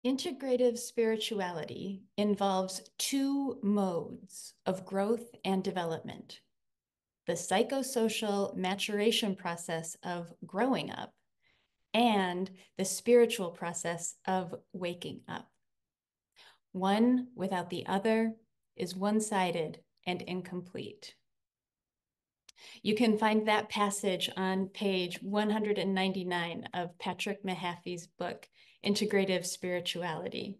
Integrative spirituality involves two modes of growth and development: the psychosocial maturation process of growing up and the spiritual process of waking up. One without the other is one-sided and incomplete. You can find that passage on page 199 of Patrick Mahaffey's book, Integrative Spirituality.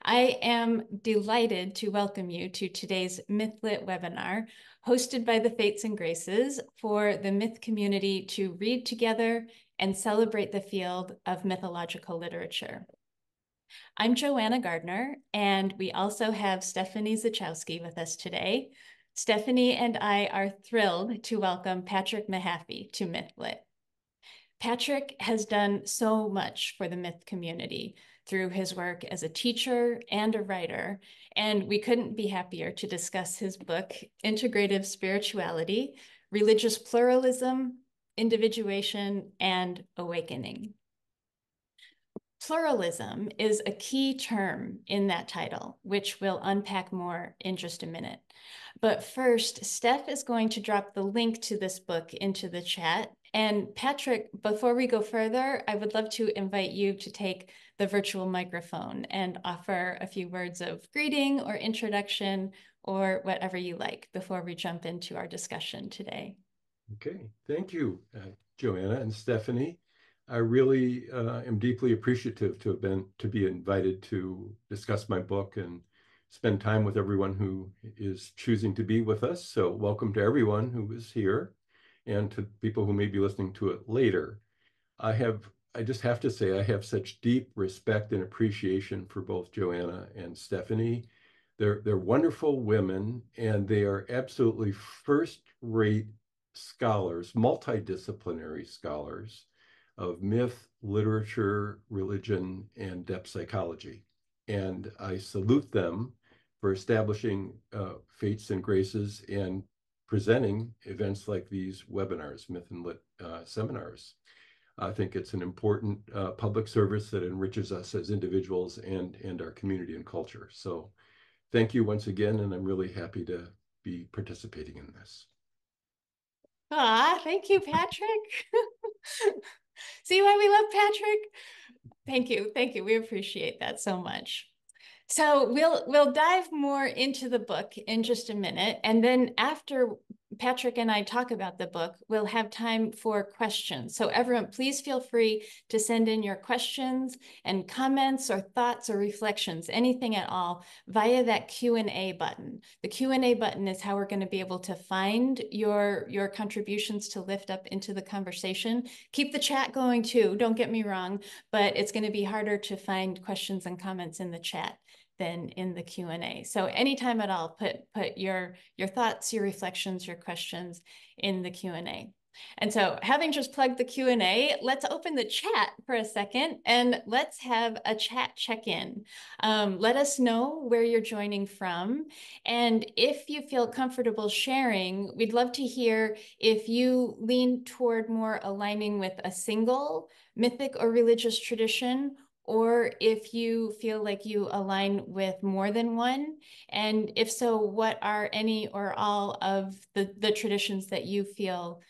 I am delighted to welcome you to today's MythLit webinar, hosted by the Fates and Graces, for the myth community to read together and celebrate the field of mythological literature. I'm Joanna Gardner, and we also have Stephanie Zachowski with us today. Stephanie and I are thrilled to welcome Patrick Mahaffey to MythLit. Patrick has done so much for the myth community through his work as a teacher and a writer, and we couldn't be happier to discuss his book, Integrative Spirituality, Religious Pluralism, Individuation, and Awakening. Pluralism is a key term in that title, which we'll unpack more in just a minute. But first, Steph is going to drop the link to this book into the chat. And Patrick, before we go further, I would love to invite you to take the virtual microphone and offer a few words of greeting or introduction or whatever you like before we jump into our discussion today. Okay, thank you, Joanna and Stephanie. I really am deeply appreciative to be invited to discuss my book and spend time with everyone who is choosing to be with us. So welcome to everyone who is here and to people who may be listening to it later. I just have to say, I have such deep respect and appreciation for both Joanna and Stephanie. They're wonderful women, and they are absolutely first-rate scholars, multidisciplinary scholars of myth, literature, religion, and depth psychology. And I salute them for establishing Fates and Graces and presenting events like these webinars, Myth and Lit seminars. I think it's an important public service that enriches us as individuals and our community and culture. So thank you once again, and I'm really happy to be participating in this. Thank you, Patrick. See why we love Patrick? Thank you. Thank you. We appreciate that so much. So we'll dive more into the book in just a minute. And then after Patrick and I talk about the book, we'll have time for questions. So everyone, please feel free to send in your questions and comments or thoughts or reflections, anything at all, via that Q&A button. The Q&A button is how we're going to be able to find your contributions to lift up into the conversation. Keep the chat going too, don't get me wrong, but it's going to be harder to find questions and comments in the chat than in the Q&A. So anytime at all, put your thoughts, your reflections, your questions in the Q&A. And so having just plugged the Q&A, let's open the chat for a second and let's have a chat check-in. Let us know where you're joining from. And if you feel comfortable sharing, we'd love to hear if you lean toward more aligning with a single mythic or religious tradition, or if you feel like you align with more than one. And if so, what are any or all of the traditions that you feel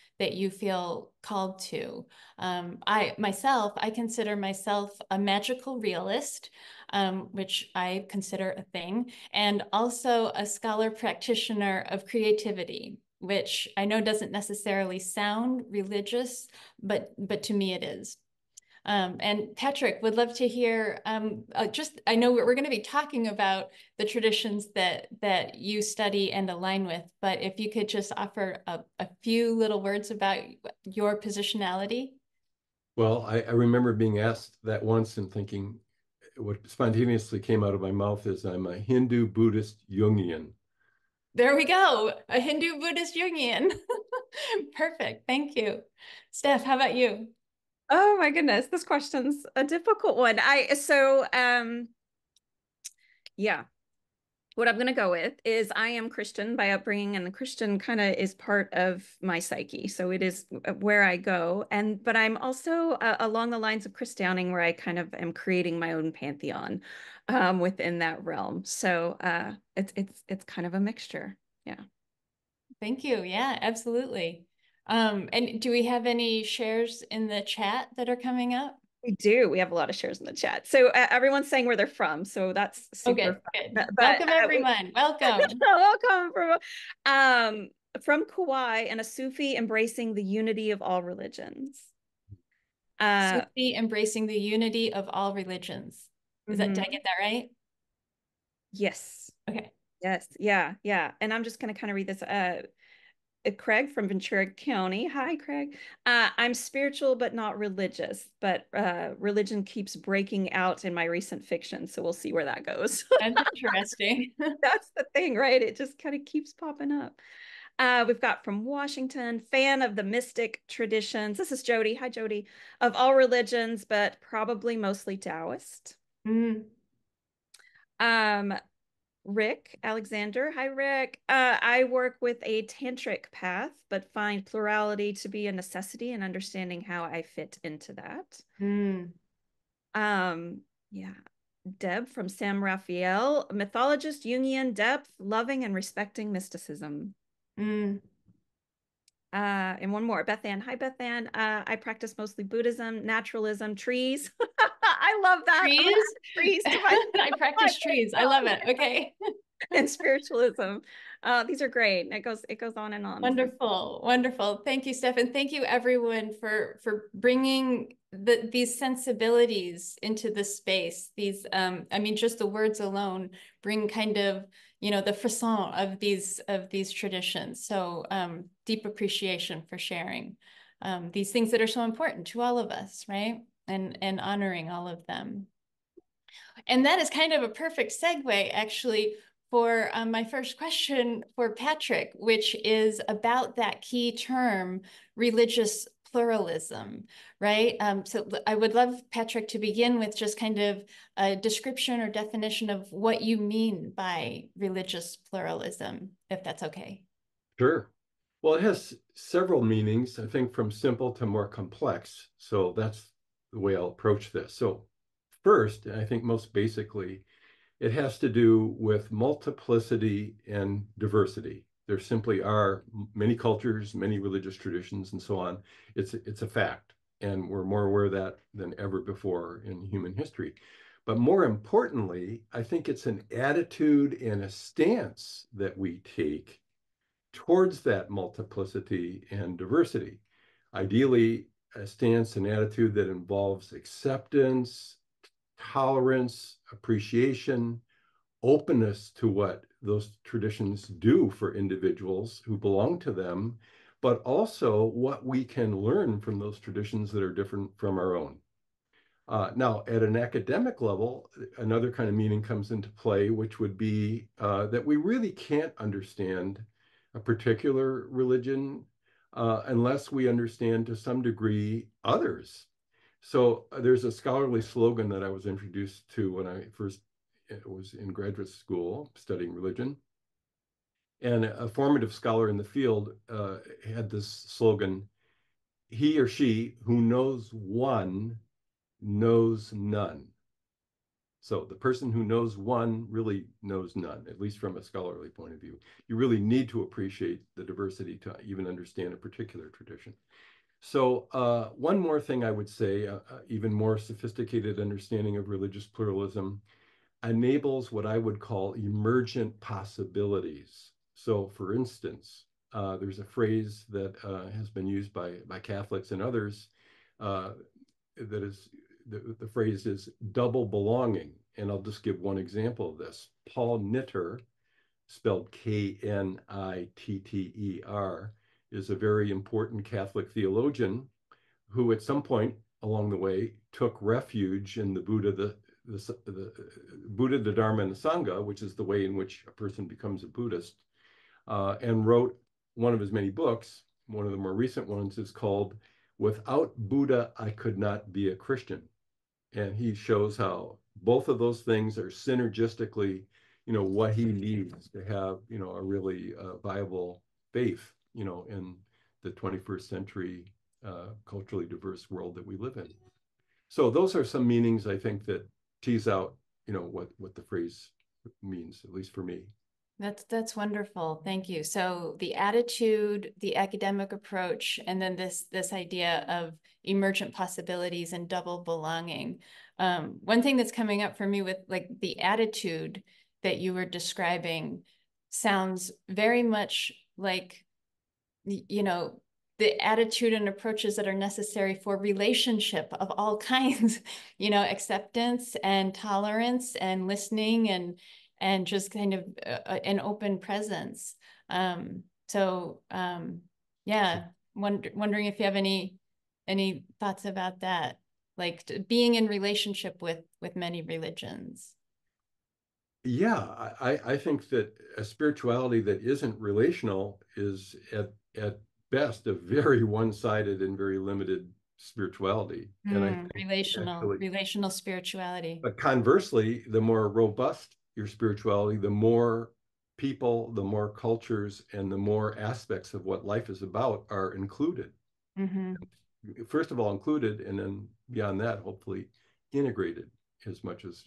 called to? I consider myself a magical realist, which I consider a thing, and also a scholar practitioner of creativity, which I know doesn't necessarily sound religious, but to me it is. And Patrick, would love to hear, I know we're going to be talking about the traditions that you study and align with, but if you could just offer a few little words about your positionality. Well, I remember being asked that once and thinking, what spontaneously came out of my mouth is I'm a Hindu Buddhist Jungian. There we go, a Hindu Buddhist Jungian. Perfect, thank you. Steph, how about you? Oh my goodness, this question's a difficult one. Yeah. what I'm going to go with is I am Christian by upbringing, and the Christian kind of is part of my psyche. So it is where I go. But I'm also along the lines of Chris Downing, where I kind of am creating my own pantheon within that realm. So it's kind of a mixture. Yeah. Thank you. Yeah, absolutely. And do we have any shares in the chat that are coming up? We do. We have a lot of shares in the chat. So everyone's saying where they're from. So that's super Okay, fun. good. Welcome, everyone. Welcome. Welcome from Kauai, and a Sufi embracing the unity of all religions. Sufi embracing the unity of all religions. Did I get that right? Yes. Okay. Yes. Yeah. Yeah. And I'm just going to kind of read this. Craig from Ventura County. Hi, Craig. I'm spiritual but not religious, but religion keeps breaking out in my recent fiction. So we'll see where that goes. That's interesting. That's the thing, right? It just kind of keeps popping up. We've got from Washington, fan of the mystic traditions. This is Jody. Hi, Jody. Of all religions, but probably mostly Taoist. Rick Alexander. Hi, Rick. I work with a tantric path, but find plurality to be a necessity and understanding how I fit into that. Yeah. Deb from Sam Raphael, mythologist, Jungian, depth, loving and respecting mysticism. And one more, Beth Ann. Hi, Beth Ann. I practice mostly Buddhism, naturalism, trees. I love that. Trees? Trees. I practice trees. I love it. Okay. And spiritualism. These are great. It goes on and on. Wonderful. Wonderful. Thank you, Steph. And thank you everyone for bringing these sensibilities into the space. These, I mean, just the words alone bring kind of, you know, the frisson of these traditions. So deep appreciation for sharing these things that are so important to all of us, right? And honoring all of them. And that is kind of a perfect segue, actually, for my first question for Patrick, which is about that key term, religious pluralism, right? So I would love, Patrick, to begin with just kind of a description or definition of what you mean by religious pluralism, if that's okay. Sure. Well, it has several meanings, I think, from simple to more complex. So that's the way I'll approach this. So first, I think most basically, it has to do with multiplicity and diversity. There simply are many cultures, many religious traditions, and so on. It's a fact, and we're more aware of that than ever before in human history. But more importantly, I think it's an attitude and a stance that we take towards that multiplicity and diversity. Ideally, a stance and attitude that involves acceptance, tolerance, appreciation, openness to what those traditions do for individuals who belong to them, but also what we can learn from those traditions that are different from our own. Now, at an academic level, another kind of meaning comes into play, which would be that we really can't understand a particular religion unless we understand to some degree others. So there's a scholarly slogan that I was introduced to when I first was in graduate school studying religion. And a formative scholar in the field had this slogan, he or she who knows one knows none. So the person who knows one really knows none, at least from a scholarly point of view. You really need to appreciate the diversity to even understand a particular tradition. So one more thing I would say, even more sophisticated understanding of religious pluralism enables what I would call emergent possibilities. So for instance, there's a phrase that has been used by Catholics and others that is, the phrase is double belonging. And I'll just give one example of this. Paul Nitter, spelled K-N-I-T-T-E-R, is a very important Catholic theologian who at some point along the way took refuge in the Buddha, the Buddha, the Dharma, and the Sangha, which is the way in which a person becomes a Buddhist, and wrote one of his many books. One of the more recent ones is called Without Buddha, I Could Not Be a Christian. And he shows how both of those things are synergistically what he needs to have, a really viable faith, in the 21st century culturally diverse world that we live in. So those are some meanings I think that tease out, what the phrase means, at least for me. That's wonderful. Thank you. So the attitude, the academic approach, and then this idea of emergent possibilities and double belonging. One thing that's coming up for me with like the attitude that you were describing sounds very much like, the attitude and approaches that are necessary for relationship of all kinds, acceptance and tolerance and listening and just kind of an open presence. Yeah, wondering if you have any thoughts about that, like being in relationship with many religions. Yeah, I think that a spirituality that isn't relational is at best a very one-sided and very limited spirituality. And I think Relational spirituality. but conversely, the more robust your spirituality, the more people, the more cultures, and the more aspects of what life is about are included. Mm-hmm. First of all, included, and then beyond that, hopefully integrated as much as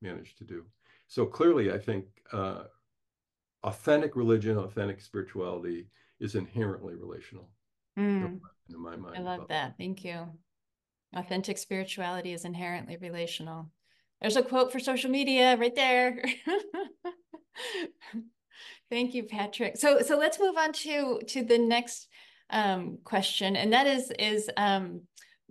managed to do. So clearly, I think authentic religion, authentic spirituality is inherently relational. In my mind. I love that. Thank you. Authentic spirituality is inherently relational. There's a quote for social media right there. Thank you, Patrick. So let's move on to the next question, and that is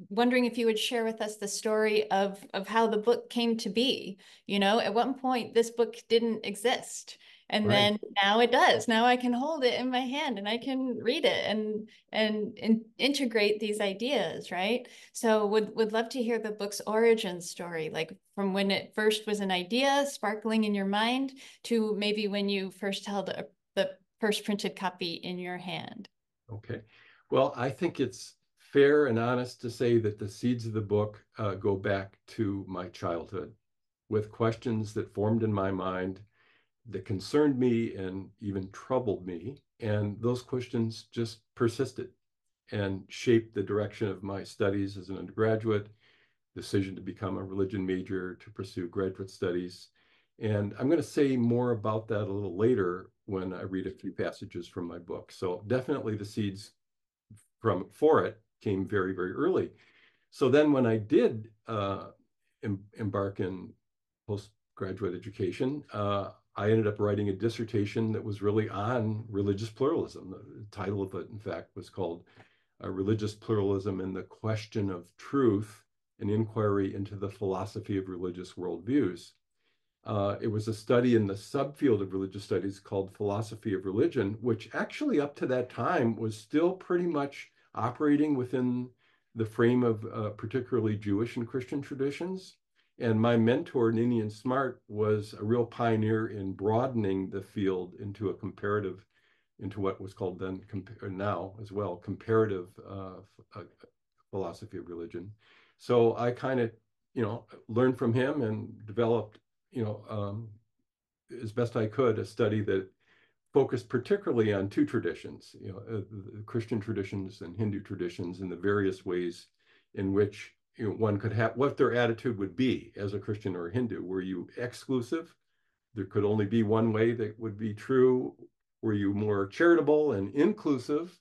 wondering if you would share with us the story of how the book came to be. At one point this book didn't exist, and then now it does. Now I can hold it in my hand and I can read it and integrate these ideas, right? So would love to hear the book's origin story, like from when it first was an idea sparkling in your mind to maybe when you first held the first printed copy in your hand. Okay. Well, I think it's fair and honest to say that the seeds of the book go back to my childhood with questions that formed in my mind that concerned me and even troubled me. And those questions just persisted and shaped the direction of my studies as an undergraduate, decision to become a religion major, to pursue graduate studies. And I'm going to say more about that a little later when I read a few passages from my book. So definitely the seeds for it came very, very early. So then when I did embark in postgraduate education, I ended up writing a dissertation that was really on religious pluralism. The title of it, in fact, was called Religious Pluralism and the Question of Truth, an Inquiry into the Philosophy of Religious Worldviews. It was a study in the subfield of religious studies called Philosophy of Religion, which actually up to that time was still pretty much operating within the frame of particularly Jewish and Christian traditions. And my mentor, Ninian Smart, was a real pioneer in broadening the field into a comparative, into what was called then, now as well, comparative philosophy of religion. So I kind of, learned from him and developed, as best I could, a study that focused particularly on two traditions, the Christian traditions and Hindu traditions, and the various ways in which one could have what their attitude would be as a Christian or a Hindu. Were you exclusive? There could only be one way that would be true. Were you more charitable and inclusive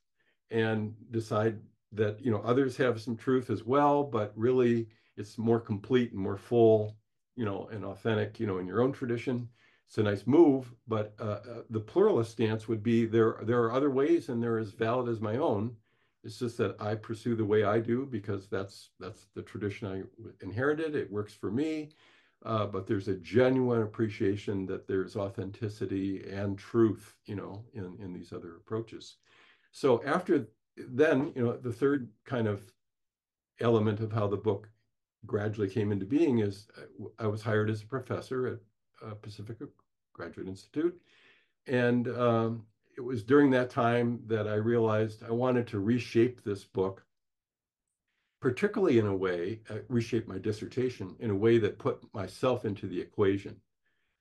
and decide that, others have some truth as well, but really it's more complete and more full, and authentic, in your own tradition? It's a nice move, but the pluralist stance would be there are other ways and they're as valid as my own. It's just that I pursue the way I do because that's the tradition I inherited. It works for me. But there's a genuine appreciation that there's authenticity and truth, in these other approaches. So after then, the third kind of element of how the book gradually came into being is I was hired as a professor at Pacifica Graduate Institute. And it was during that time that I realized I wanted to reshape this book, particularly in a way, reshape my dissertation in a way that put myself into the equation.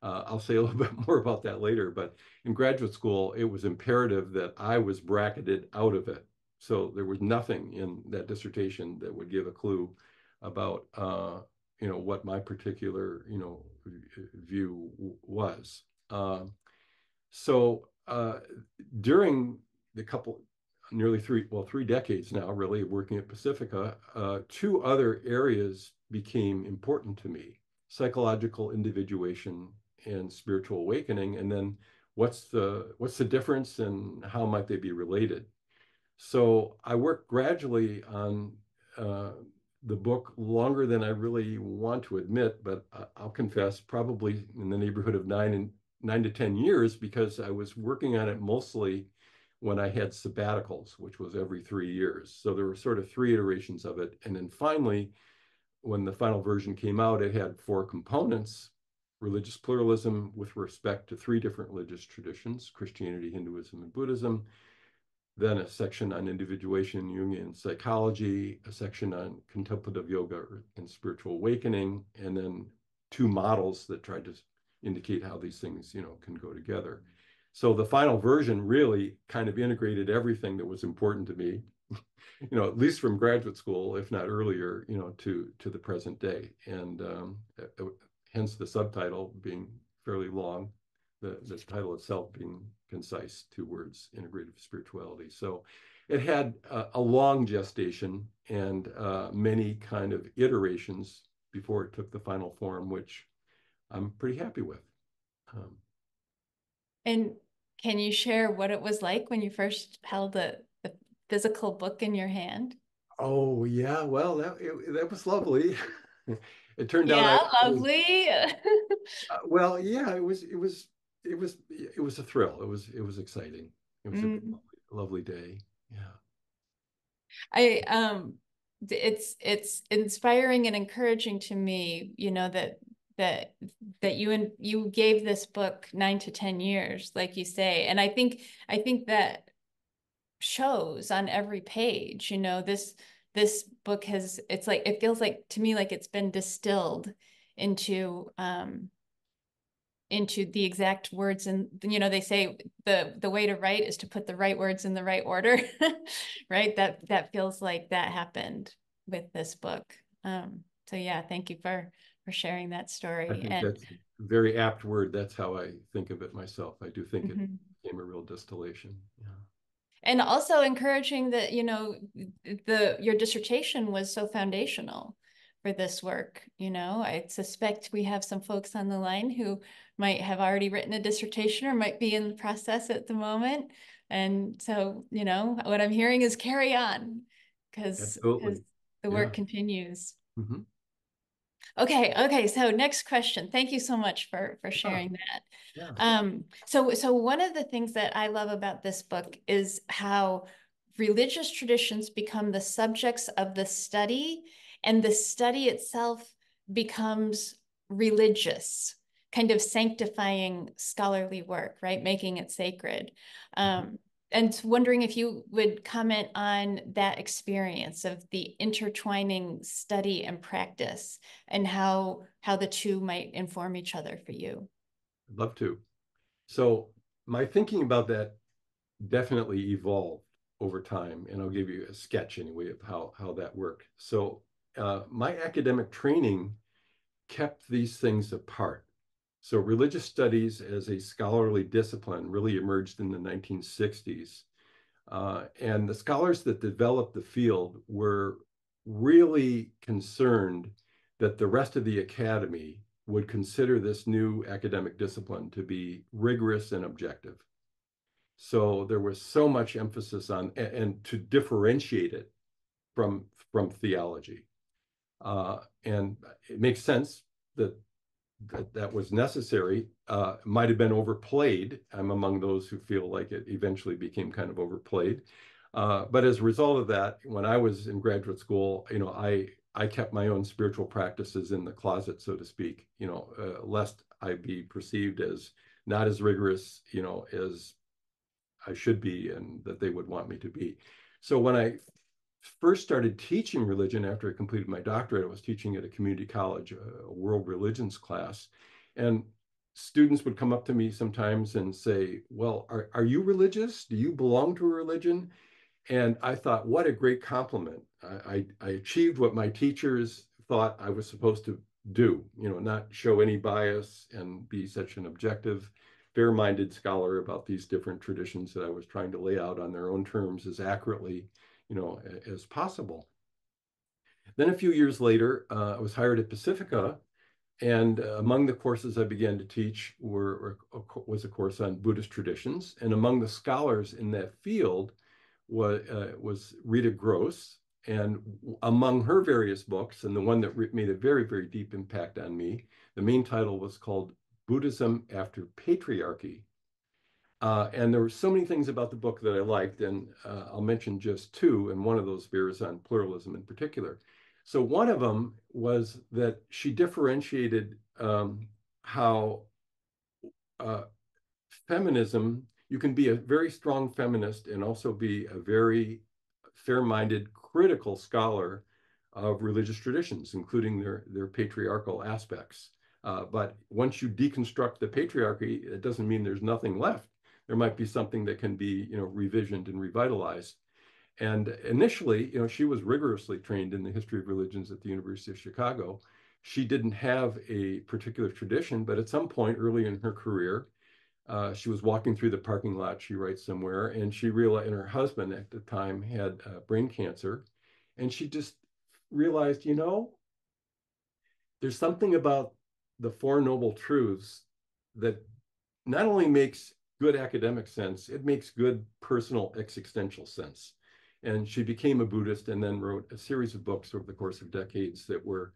I'll say a little bit more about that later, but in graduate school, it was imperative that I was bracketed out of it. So there was nothing in that dissertation that would give a clue about, what my particular, view was. So during the nearly 3 decades now, really working at Pacifica, two other areas became important to me: psychological individuation and spiritual awakening. And then what's the difference and how might they be related? So I worked gradually on the book longer than I really want to admit, but I'll confess, probably in the neighborhood of 9 to 10 years, because I was working on it mostly when I had sabbaticals, which was every 3 years. So there were sort of 3 iterations of it. And then finally, when the final version came out, it had 4 components: religious pluralism with respect to 3 different religious traditions: Christianity, Hinduism, and Buddhism; then a section on individuation and Jungian psychology, a section on contemplative yoga and spiritual awakening, and then 2 models that tried to indicate how these things, can go together. So the final version really kind of integrated everything that was important to me, at least from graduate school, if not earlier, to the present day. And hence the subtitle being fairly long, the title itself being concise, 2 words: integrative spirituality. So it had a long gestation and many kind of iterations before it took the final form, which I'm pretty happy with. And can you share what it was like when you first held the physical book in your hand? Oh yeah, well that was lovely. It turned out Yeah, I was lovely. well, yeah, it was a thrill. It was exciting. It was a Mm. lovely day. Yeah. I it's inspiring and encouraging to me, that you gave this book 9 to 10 years, like you say. And I think that shows on every page. This book it feels like to me like it's been distilled into the exact words. And they say the way to write is to put the right words in the right order. Right, that feels like that happened with this book. So yeah, thank you for sharing that I story. think And that's a very apt word. That's how I think of it myself. I do think it mhm. became a real distillation. Yeah. And also encouraging that your dissertation was so foundational for this work. I suspect we have some folks on the line who might have already written a dissertation or might be in the process at the moment. And so, what I'm hearing is carry on, because Absolutely. the Yeah. work continues. Mhm. Okay. So next question. Thank you so much for Yeah. sharing that. Yeah. So one of the things that I love about this book is how religious traditions become the subjects of the study, and the study itself becomes religious, kind of sanctifying scholarly work, right? Making it sacred. And wondering if you would comment on that experience of the intertwining study and practice, and how the two might inform each other for you. I'd love to. So my thinking about that definitely evolved over time, and I'll give you a sketch anyway of how that worked. So my academic training kept these things apart. So religious studies as a scholarly discipline really emerged in the 1960s. And the scholars that developed the field were really concerned that the rest of the academy would consider this new academic discipline to be rigorous and objective. So there was so much emphasis on and to differentiate it from theology. And it makes sense that that was necessary. Might have been overplayed. I'm among those who feel like it eventually became kind of overplayed. But as a result of that, when I was in graduate school, I kept my own spiritual practices in the closet, so to speak, lest I be perceived as not as rigorous, as I should be and that they would want me to be. So when I first started teaching religion after I completed my doctorate, I was teaching at a community college, a world religions class. And students would come up to me sometimes and say, well, are you religious? Do you belong to a religion? And I thought, what a great compliment. I achieved what my teachers thought I was supposed to do, not show any bias and be such an objective, fair-minded scholar about these different traditions that I was trying to lay out on their own terms as accurately, as possible. Then a few years later, I was hired at Pacifica, and among the courses I began to teach was a course on Buddhist traditions. And among the scholars in that field was Rita Gross. And among her various books, and the one that made a very, very deep impact on me, the main title was called Buddhism After Patriarchy. And there were so many things about the book that I liked, and I'll mention just two, and one of those bears on pluralism in particular. So one of them was that she differentiated how feminism, you can be a very strong feminist and also be a very fair-minded, critical scholar of religious traditions, including their patriarchal aspects. But once you deconstruct the patriarchy, it doesn't mean there's nothing left. There might be something that can be, revisioned and revitalized. And initially, she was rigorously trained in the history of religions at the University of Chicago. She didn't have a particular tradition, but at some point early in her career, she was walking through the parking lot, she writes somewhere, and she realized, and her husband at the time had brain cancer, and she just realized, there's something about the Four Noble Truths that not only makes good academic sense, it makes good personal existential sense. And she became a Buddhist and then wrote a series of books over the course of decades that were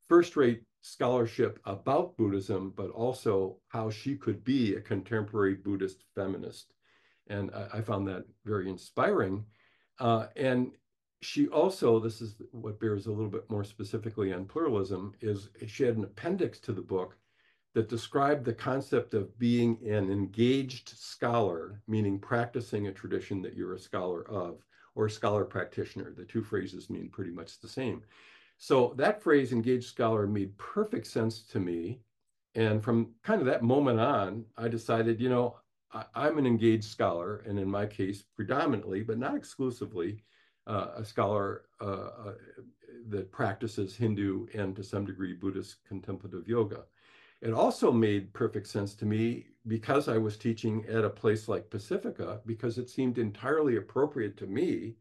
first-rate scholarship about Buddhism, but also how she could be a contemporary Buddhist feminist. And I found that very inspiring. And she also, this is what bears a little bit more specifically on pluralism, is she had an appendix to the book that described the concept of being an engaged scholar, meaning practicing a tradition that you're a scholar of, or a scholar practitioner. The two phrases mean pretty much the same. So that phrase, engaged scholar, made perfect sense to me. And from kind of that moment on, I decided, I'm an engaged scholar, and in my case, predominantly, but not exclusively, a scholar that practices Hindu and to some degree Buddhist contemplative yoga. It also made perfect sense to me because I was teaching at a place like Pacifica, because it seemed entirely appropriate to me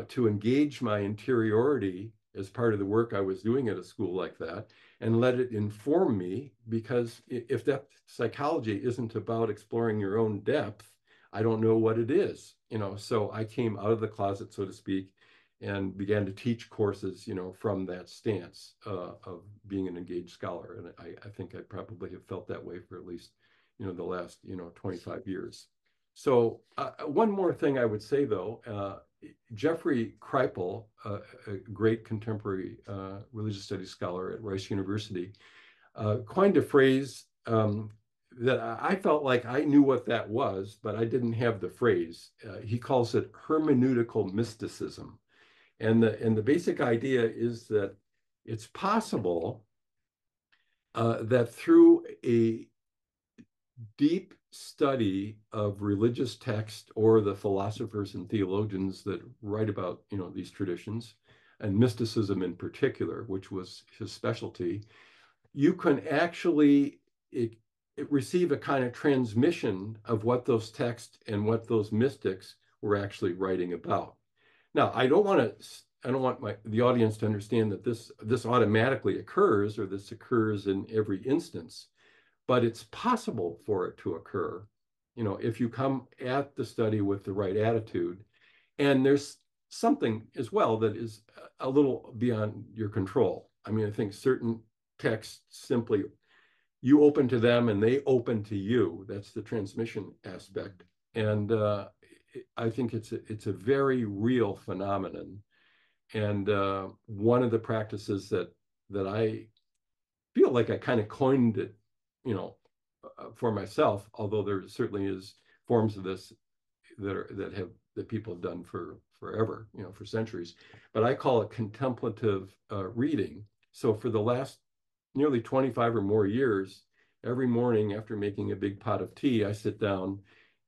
to engage my interiority as part of the work I was doing at a school like that and let it inform me, because if depth psychology isn't about exploring your own depth, I don't know what it is, so I came out of the closet, so to speak, and began to teach courses, from that stance of being an engaged scholar. And I think I probably have felt that way for at least, the last, 25 years. So one more thing I would say, though, Jeffrey Kripal, a great contemporary religious studies scholar at Rice University, coined a phrase that I felt like I knew what that was, but I didn't have the phrase. He calls it hermeneutical mysticism. And the basic idea is that it's possible that through a deep study of religious text or the philosophers and theologians that write about, these traditions, and mysticism in particular, which was his specialty, you can actually receive a kind of transmission of what those texts and what those mystics were actually writing about. Now, I don't want the audience to understand that this automatically occurs, or this occurs in every instance, but it's possible for it to occur, if you come at the study with the right attitude. And there's something as well that is a little beyond your control. I mean, I think certain texts simply, you open to them and they open to you. That's the transmission aspect. And I think it's a very real phenomenon. And one of the practices that I feel like I kind of coined it, for myself, although there certainly is forms of this that people have done for forever, for centuries. But I call it contemplative reading. So for the last nearly 25 or more years, every morning after making a big pot of tea, I sit down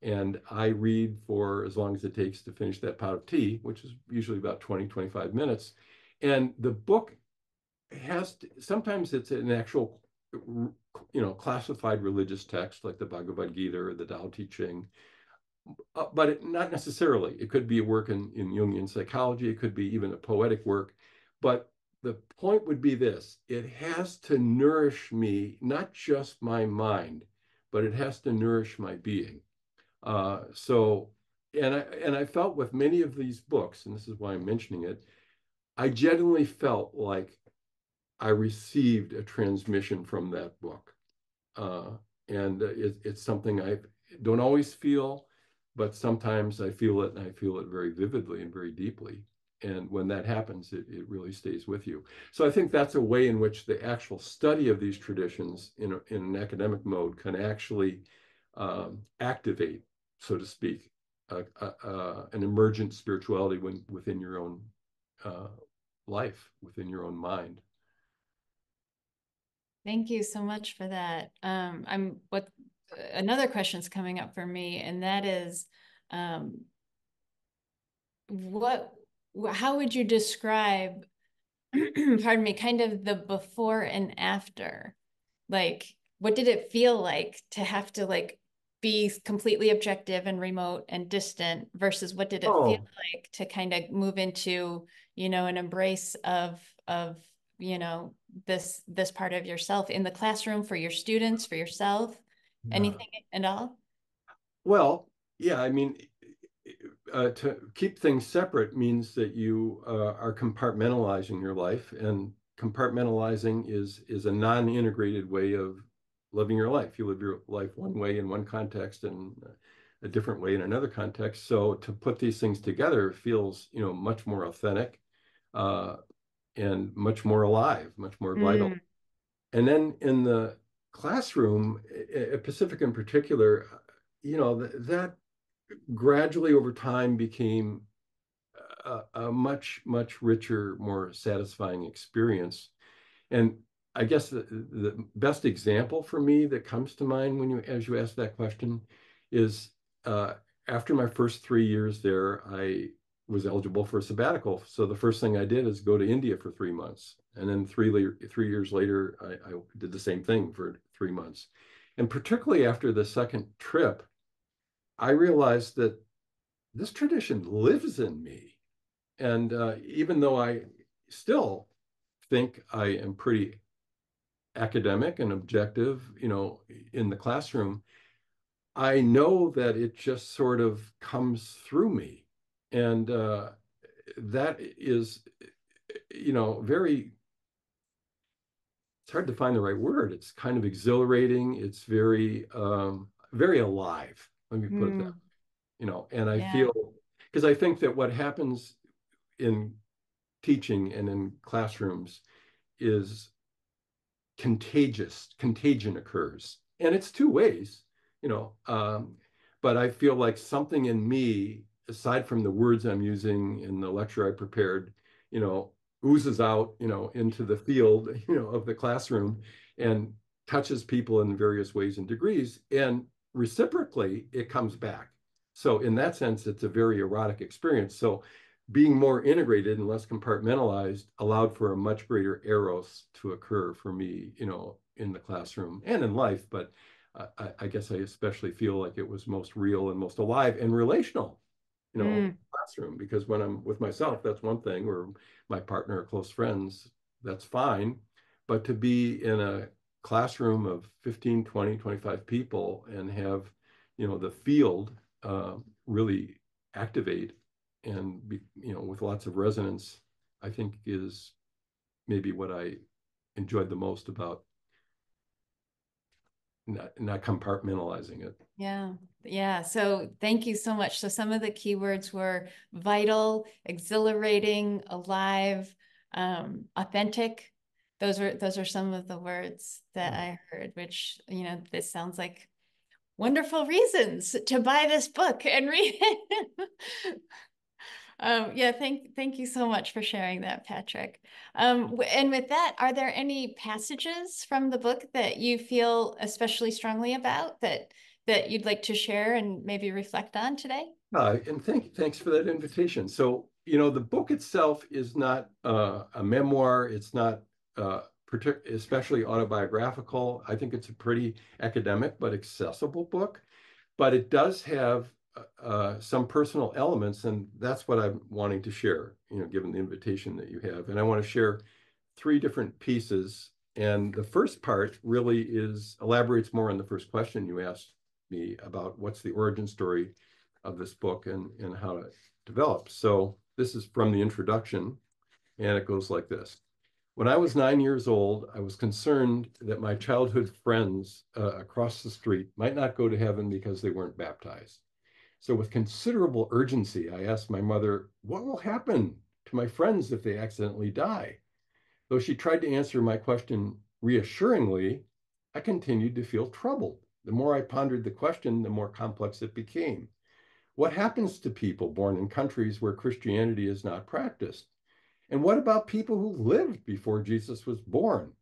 and I read for as long as it takes to finish that pot of tea, which is usually about 20, 25 minutes. And the book sometimes it's an actual, classified religious text like the Bhagavad Gita or the Tao Te Ching. But not necessarily. It could be a work in Jungian psychology. It could be even a poetic work. But the point would be this: it has to nourish me, not just my mind, but it has to nourish my being. And I felt with many of these books, and this is why I'm mentioning it, I genuinely felt like I received a transmission from that book. And it's something I don't always feel, but sometimes I feel it, and I feel it very vividly and very deeply. And when that happens, it really stays with you. So I think that's a way in which the actual study of these traditions in an academic mode can actually activate, so to speak, an emergent spirituality within your own life, within your own mind. Thank you so much for that. Another question's coming up for me, and that is, how would you describe, pardon me, kind of the before and after? Like, what did it feel like to have to like be completely objective and remote and distant versus what did it feel like to kind of move into, an embrace of this part of yourself in the classroom, for your students, for yourself, anything and all? Well, yeah, I mean, to keep things separate means that you are compartmentalizing your life, and compartmentalizing is a non-integrated way of living your life. You live your life one way in one context and a different way in another context. So to put these things together feels, much more authentic and much more alive, much more vital. And then in the classroom, at Pacific in particular, that gradually over time became a much, much richer, more satisfying experience. And I guess the best example for me that comes to mind as you ask that question is after my first 3 years there, I was eligible for a sabbatical. So the first thing I did is go to India for 3 months. And then 3 years later, I did the same thing for 3 months. And particularly after the second trip, I realized that this tradition lives in me. And even though I still think I am pretty academic and objective, in the classroom, I know that it just sort of comes through me. And that is, it's hard to find the right word. It's kind of exhilarating. It's very, very alive. Let me put it that way. And I feel, because I think that what happens in teaching and in classrooms is contagion occurs. And it's two ways, but I feel like something in me, aside from the words I'm using in the lecture I prepared, oozes out, into the field, of the classroom and touches people in various ways and degrees. And reciprocally, it comes back. So in that sense, it's a very erotic experience. So being more integrated and less compartmentalized allowed for a much greater eros to occur for me, in the classroom and in life. But I guess I especially feel like it was most real and most alive and relational, classroom, because when I'm with myself, that's one thing, or my partner or close friends, that's fine. But to be in a classroom of 15, 20, 25 people and have, the field really activate and be, with lots of resonance, I think is maybe what I enjoyed the most about not compartmentalizing it. Yeah. Yeah. So thank you so much. So some of the keywords were vital, exhilarating, alive, authentic. Those are some of the words that I heard, which, this sounds like wonderful reasons to buy this book and read it. Yeah, thank you so much for sharing that, Patrick. And with that, are there any passages from the book that you feel especially strongly about that you'd like to share and maybe reflect on today? And thanks for that invitation. So, the book itself is not a memoir. It's not especially autobiographical. I think it's a pretty academic but accessible book. But it does have some personal elements, and that's what I'm wanting to share, given the invitation that you have. And I want to share three different pieces. And the first part really elaborates more on the first question you asked me about what's the origin story of this book and how it developed. So this is from the introduction, and it goes like this. When I was 9 years old, I was concerned that my childhood friends across the street might not go to heaven because they weren't baptized. So with considerable urgency, I asked my mother, what will happen to my friends if they accidentally die? Though she tried to answer my question reassuringly, I continued to feel troubled. The more I pondered the question, the more complex it became. What happens to people born in countries where Christianity is not practiced? And what about people who lived before Jesus was born?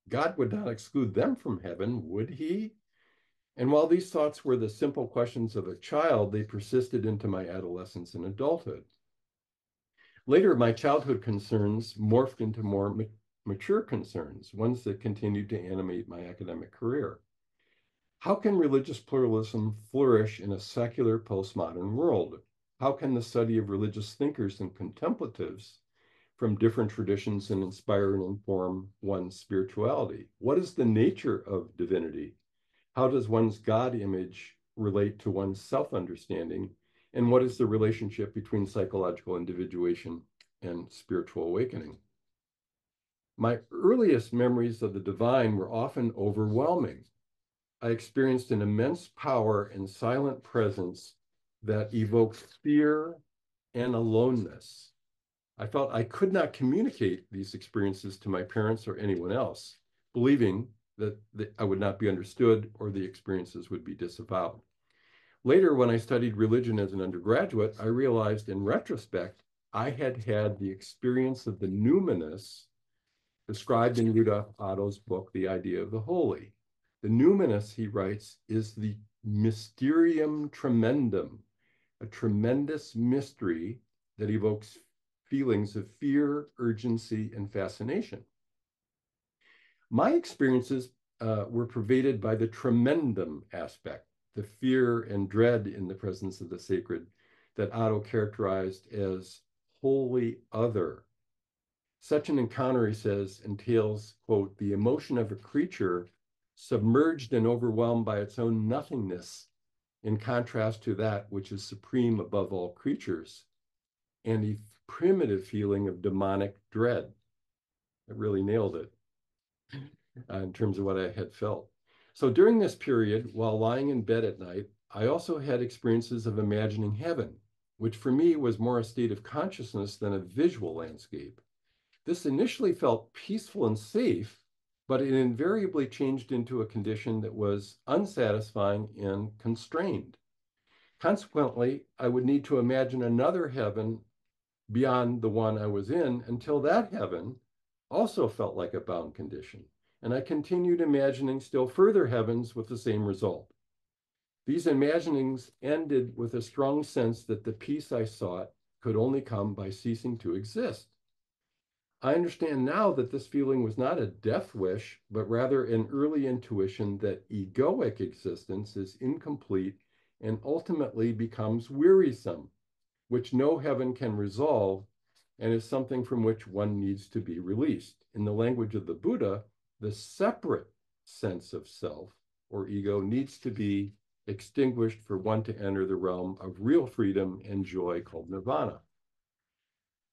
God would not exclude them from heaven, would he? And while these thoughts were the simple questions of a child, they persisted into my adolescence and adulthood. Later, my childhood concerns morphed into more mature concerns, ones that continued to animate my academic career. How can religious pluralism flourish in a secular postmodern world? How can the study of religious thinkers and contemplatives from different traditions and inspire and inform one's spirituality? What is the nature of divinity? How does one's God image relate to one's self-understanding? And what is the relationship between psychological individuation and spiritual awakening? My earliest memories of the divine were often overwhelming. I experienced an immense power and silent presence that evoked fear and aloneness. I felt I could not communicate these experiences to my parents or anyone else, believing that I would not be understood or the experiences would be disavowed. Later, when I studied religion as an undergraduate, I realized in retrospect, I had had the experience of the numinous described in Rudolf Otto's book, The Idea of the Holy. The numinous, he writes, is the mysterium tremendum, a tremendous mystery that evokes feelings of fear, urgency, and fascination. My experiences were pervaded by the tremendum aspect, the fear and dread in the presence of the sacred that Otto characterized as wholly other. Such an encounter, he says, entails, quote, the emotion of a creature submerged and overwhelmed by its own nothingness, in contrast to that which is supreme above all creatures, and a primitive feeling of demonic dread. I really nailed it in terms of what I had felt. So during this period, while lying in bed at night, I also had experiences of imagining heaven, which for me was more a state of consciousness than a visual landscape. This initially felt peaceful and safe, but it invariably changed into a condition that was unsatisfying and constrained. Consequently, I would need to imagine another heaven beyond the one I was in until that heaven also felt like a bound condition. And I continued imagining still further heavens with the same result. These imaginings ended with a strong sense that the peace I sought could only come by ceasing to exist. I understand now that this feeling was not a death wish, but rather an early intuition that egoic existence is incomplete and ultimately becomes wearisome, which no heaven can resolve, and is something from which one needs to be released. In the language of the Buddha, the separate sense of self or ego needs to be extinguished for one to enter the realm of real freedom and joy called nirvana.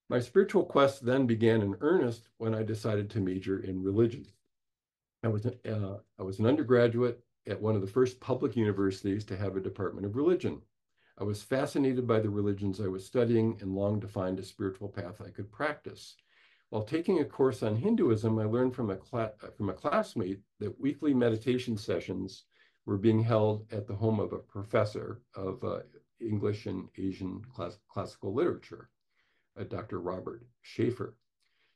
My spiritual quest then began in earnest when I decided to major in religion. I was an undergraduate at one of the first public universities to have a department of religion. I was fascinated by the religions I was studying and longed to find a spiritual path I could practice. While taking a course on Hinduism, I learned from a classmate that weekly meditation sessions were being held at the home of a professor of English and Asian classical literature. Dr. Robert Schaefer.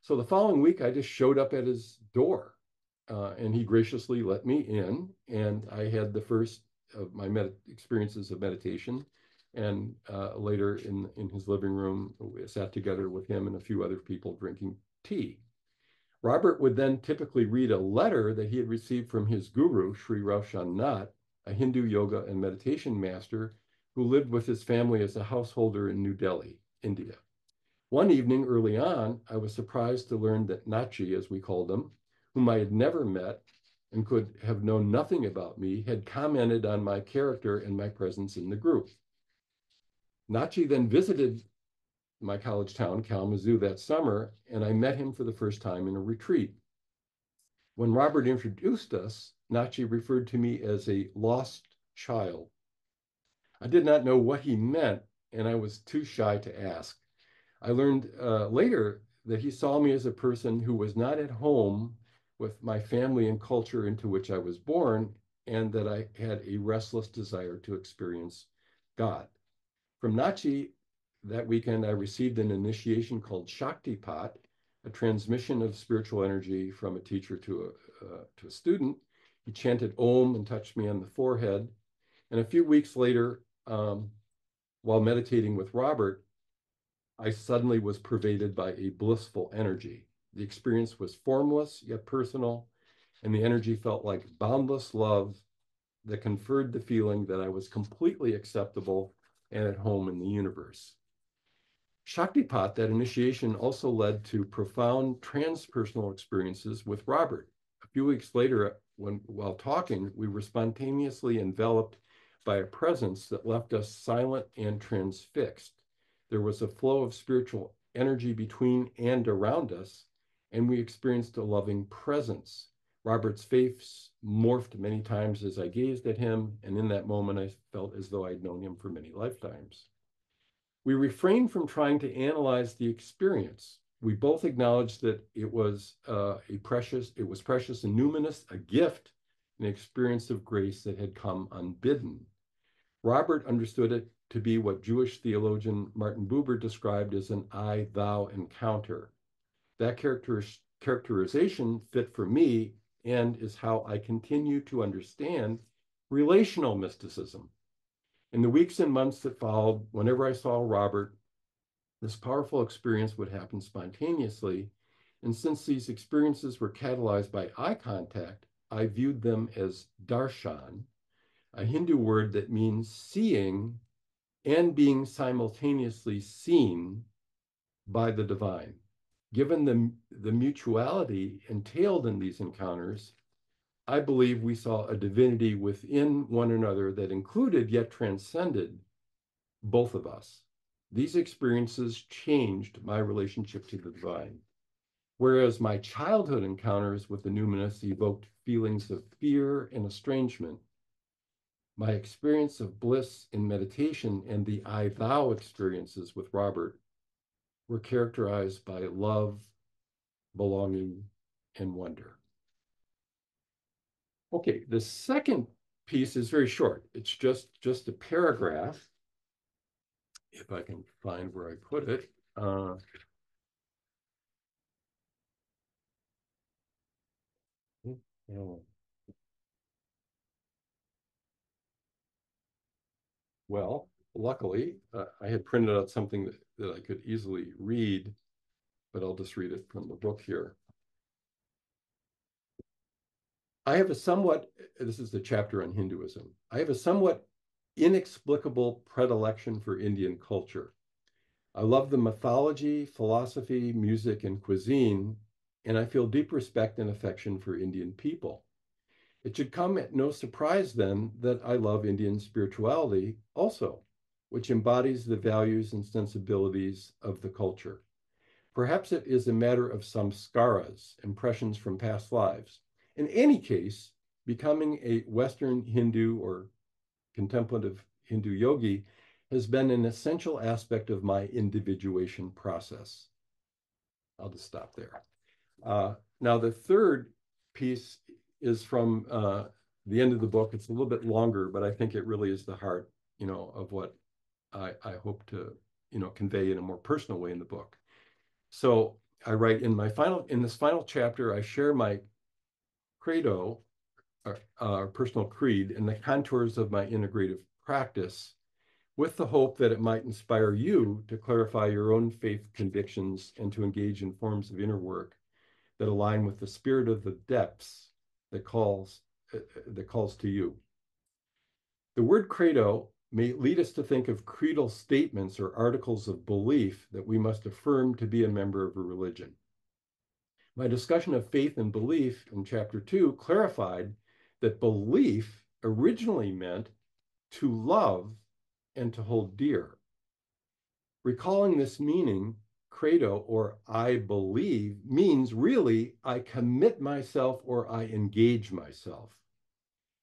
So the following week, I just showed up at his door, and he graciously let me in, and I had the first of my experiences of meditation. And later in his living room, we sat together with him and a few other people drinking tea. Robert would then typically read a letter that he had received from his guru, Sri Roshan Nath, a Hindu yoga and meditation master who lived with his family as a householder in New Delhi, India. One evening early on, I was surprised to learn that Nachi, as we called him, whom I had never met and could have known nothing about me, had commented on my character and my presence in the group. Nachi then visited my college town, Kalamazoo, that summer, and I met him for the first time in a retreat. When Robert introduced us, Nachi referred to me as a lost child. I did not know what he meant, and I was too shy to ask. I learned later that he saw me as a person who was not at home with my family and culture into which I was born, and that I had a restless desire to experience God. From Nachi, that weekend, I received an initiation called Shaktipat, a transmission of spiritual energy from a teacher to a student. He chanted Om and touched me on the forehead. And a few weeks later, while meditating with Robert, I suddenly was pervaded by a blissful energy. The experience was formless yet personal, and the energy felt like boundless love that conferred the feeling that I was completely acceptable and at home in the universe. Shaktipat, that initiation, also led to profound transpersonal experiences with Robert. A few weeks later, while talking, we were spontaneously enveloped by a presence that left us silent and transfixed. There was a flow of spiritual energy between and around us, and we experienced a loving presence. Robert's face morphed many times as I gazed at him, and in that moment, I felt as though I'd known him for many lifetimes. We refrained from trying to analyze the experience. We both acknowledged that it was precious and numinous, a gift, an experience of grace that had come unbidden. Robert understood it to be what Jewish theologian Martin Buber described as an I-thou encounter. That characterization fit for me and is how I continue to understand relational mysticism. In the weeks and months that followed, whenever I saw Robert, this powerful experience would happen spontaneously. And since these experiences were catalyzed by eye contact, I viewed them as darshan, a Hindu word that means seeing and being simultaneously seen by the divine. Given the mutuality entailed in these encounters, I believe we saw a divinity within one another that included yet transcended both of us. These experiences changed my relationship to the divine. Whereas my childhood encounters with the numinous evoked feelings of fear and estrangement, my experience of bliss in meditation and the I-thou experiences with Robert were characterized by love, belonging, and wonder. Okay, the second piece is very short. It's just a paragraph, if I can find where I put it. Well, luckily, I had printed out something that I could easily read, but I'll just read it from the book here. This is the chapter on Hinduism. I have a somewhat inexplicable predilection for Indian culture. I love the mythology, philosophy, music, and cuisine, and I feel deep respect and affection for Indian people. It should come at no surprise then that I love Indian spirituality also, which embodies the values and sensibilities of the culture. Perhaps it is a matter of samskaras, impressions from past lives. In any case, becoming a Western Hindu or contemplative Hindu yogi has been an essential aspect of my individuation process. I'll just stop there. Now, the third piece is from the end of the book. It's a little bit longer, but I think it really is the heart, of what I hope to convey in a more personal way in the book. So I write in this final chapter, I share my credo, our personal creed, and the contours of my integrative practice, with the hope that it might inspire you to clarify your own faith convictions and to engage in forms of inner work that align with the spirit of the depths that calls to you. The word credo may lead us to think of creedal statements or articles of belief that we must affirm to be a member of a religion. My discussion of faith and belief in chapter 2 clarified that belief originally meant to love and to hold dear. Recalling this meaning, credo, or I believe, means really I commit myself or I engage myself.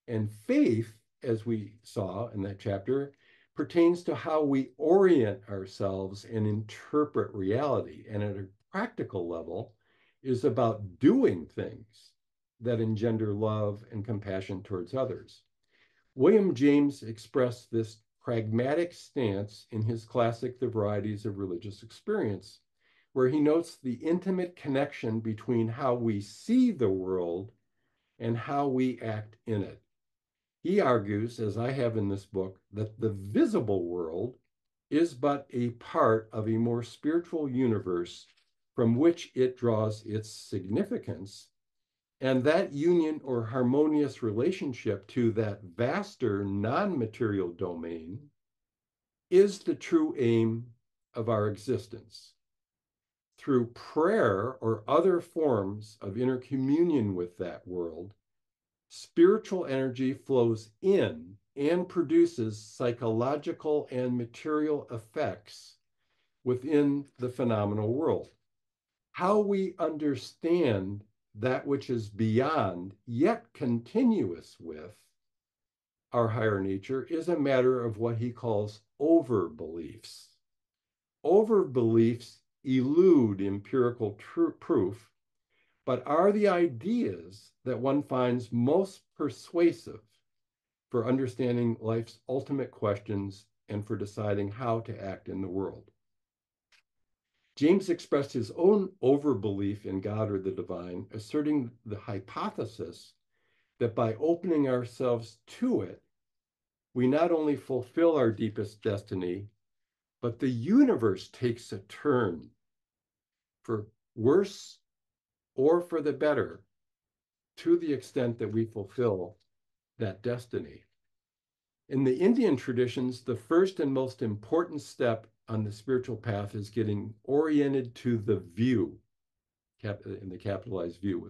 And faith, as we saw in that chapter, pertains to how we orient ourselves and interpret reality. And at a practical level, is about doing things that engender love and compassion towards others. William James expressed this pragmatic stance in his classic, The Varieties of Religious Experience, where he notes the intimate connection between how we see the world and how we act in it. He argues, as I have in this book, that the visible world is but a part of a more spiritual universe from which it draws its significance, and that union or harmonious relationship to that vaster non-material domain is the true aim of our existence. Through prayer or other forms of intercommunion with that world, spiritual energy flows in and produces psychological and material effects within the phenomenal world. How we understand that which is beyond, yet continuous with, our higher nature is a matter of what he calls over-beliefs. Over-beliefs elude empirical proof, but are the ideas that one finds most persuasive for understanding life's ultimate questions and for deciding how to act in the world. James expressed his own overbelief in God or the divine, asserting the hypothesis that by opening ourselves to it, we not only fulfill our deepest destiny, but the universe takes a turn for worse or for the better to the extent that we fulfill that destiny. In the Indian traditions, the first and most important step on the spiritual path is getting oriented to the view, in the capitalized view.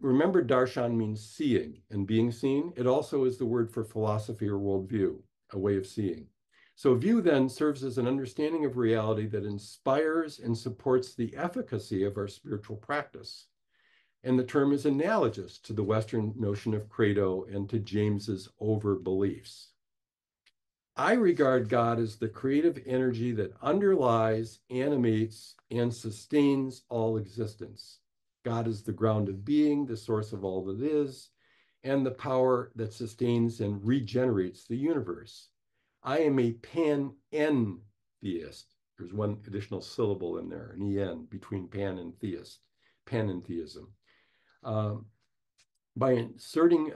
Remember, darshan means seeing and being seen. It also is the word for philosophy or worldview, a way of seeing. So view then serves as an understanding of reality that inspires and supports the efficacy of our spiritual practice. And the term is analogous to the Western notion of credo and to James's over-beliefs. I regard God as the creative energy that underlies, animates, and sustains all existence. God is the ground of being, the source of all that is, and the power that sustains and regenerates the universe. I am a pan-en-theist. There's one additional syllable in there, an en, between pan and theist, panentheism. By inserting,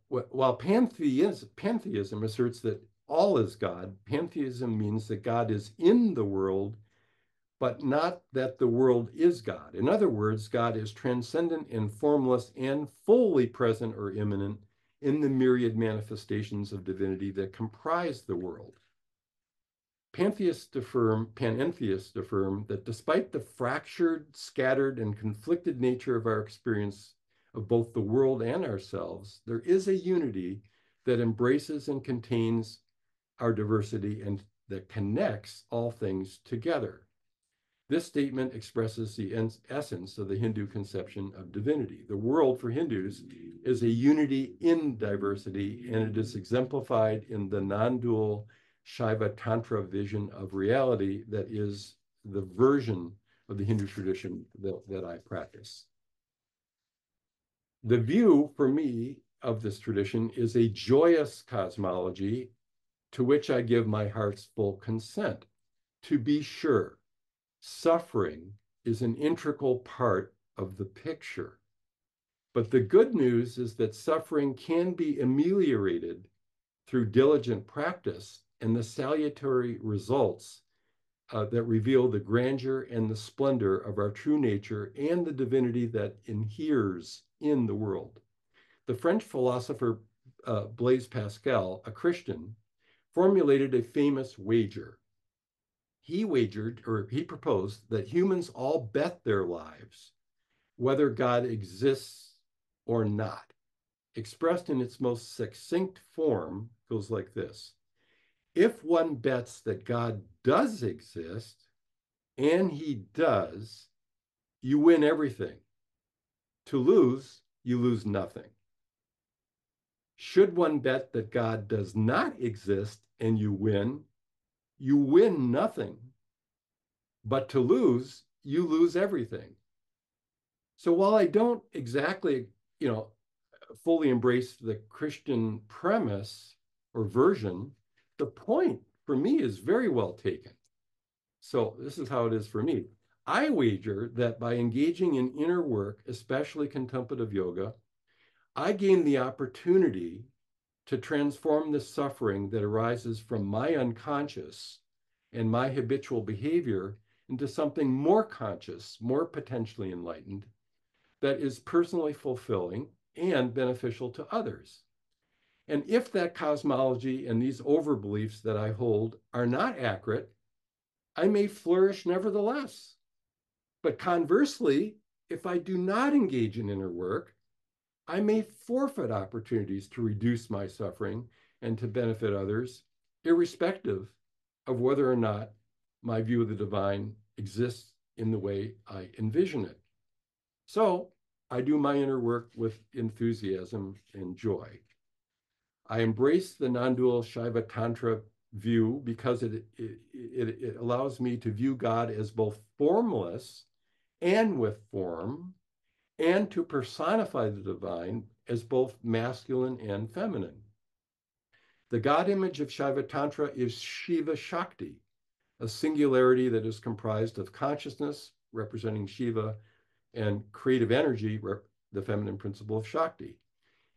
while pantheism asserts that all is God, pantheism means that God is in the world, but not that the world is God. In other words, God is transcendent and formless and fully present or immanent in the myriad manifestations of divinity that comprise the world. Panentheists affirm that despite the fractured, scattered, and conflicted nature of our experience of both the world and ourselves, there is a unity that embraces and contains our diversity and that connects all things together. This statement expresses the essence of the Hindu conception of divinity. The world for Hindus is a unity in diversity, and it is exemplified in the non-dual Shaiva Tantra vision of reality that is the version of the Hindu tradition that I practice. The view for me of this tradition is a joyous cosmology to which I give my heart's full consent. To be sure, suffering is an integral part of the picture. But the good news is that suffering can be ameliorated through diligent practice and the salutary results that reveal the grandeur and the splendor of our true nature and the divinity that inheres in the world. The French philosopher Blaise Pascal, a Christian, formulated a famous wager. He proposed that humans all bet their lives, whether God exists or not. Expressed in its most succinct form, goes like this. If one bets that God does exist, and he does, you win everything. To lose, you lose nothing. Should one bet that God does not exist and you win nothing. But to lose, you lose everything. So while I don't exactly, fully embrace the Christian premise or version, the point for me is very well taken. So this is how it is for me. I wager that by engaging in inner work, especially contemplative yoga, I gain the opportunity to transform the suffering that arises from my unconscious and my habitual behavior into something more conscious, more potentially enlightened, that is personally fulfilling and beneficial to others. And if that cosmology and these overbeliefs that I hold are not accurate, I may flourish nevertheless. But conversely, if I do not engage in inner work, I may forfeit opportunities to reduce my suffering and to benefit others, irrespective of whether or not my view of the divine exists in the way I envision it. So I do my inner work with enthusiasm and joy. I embrace the non-dual Shaiva Tantra view because it allows me to view God as both formless and with form, and to personify the divine as both masculine and feminine. The God image of Shaiva Tantra is Shiva Shakti, a singularity that is comprised of consciousness, representing Shiva, and creative energy, the feminine principle of Shakti.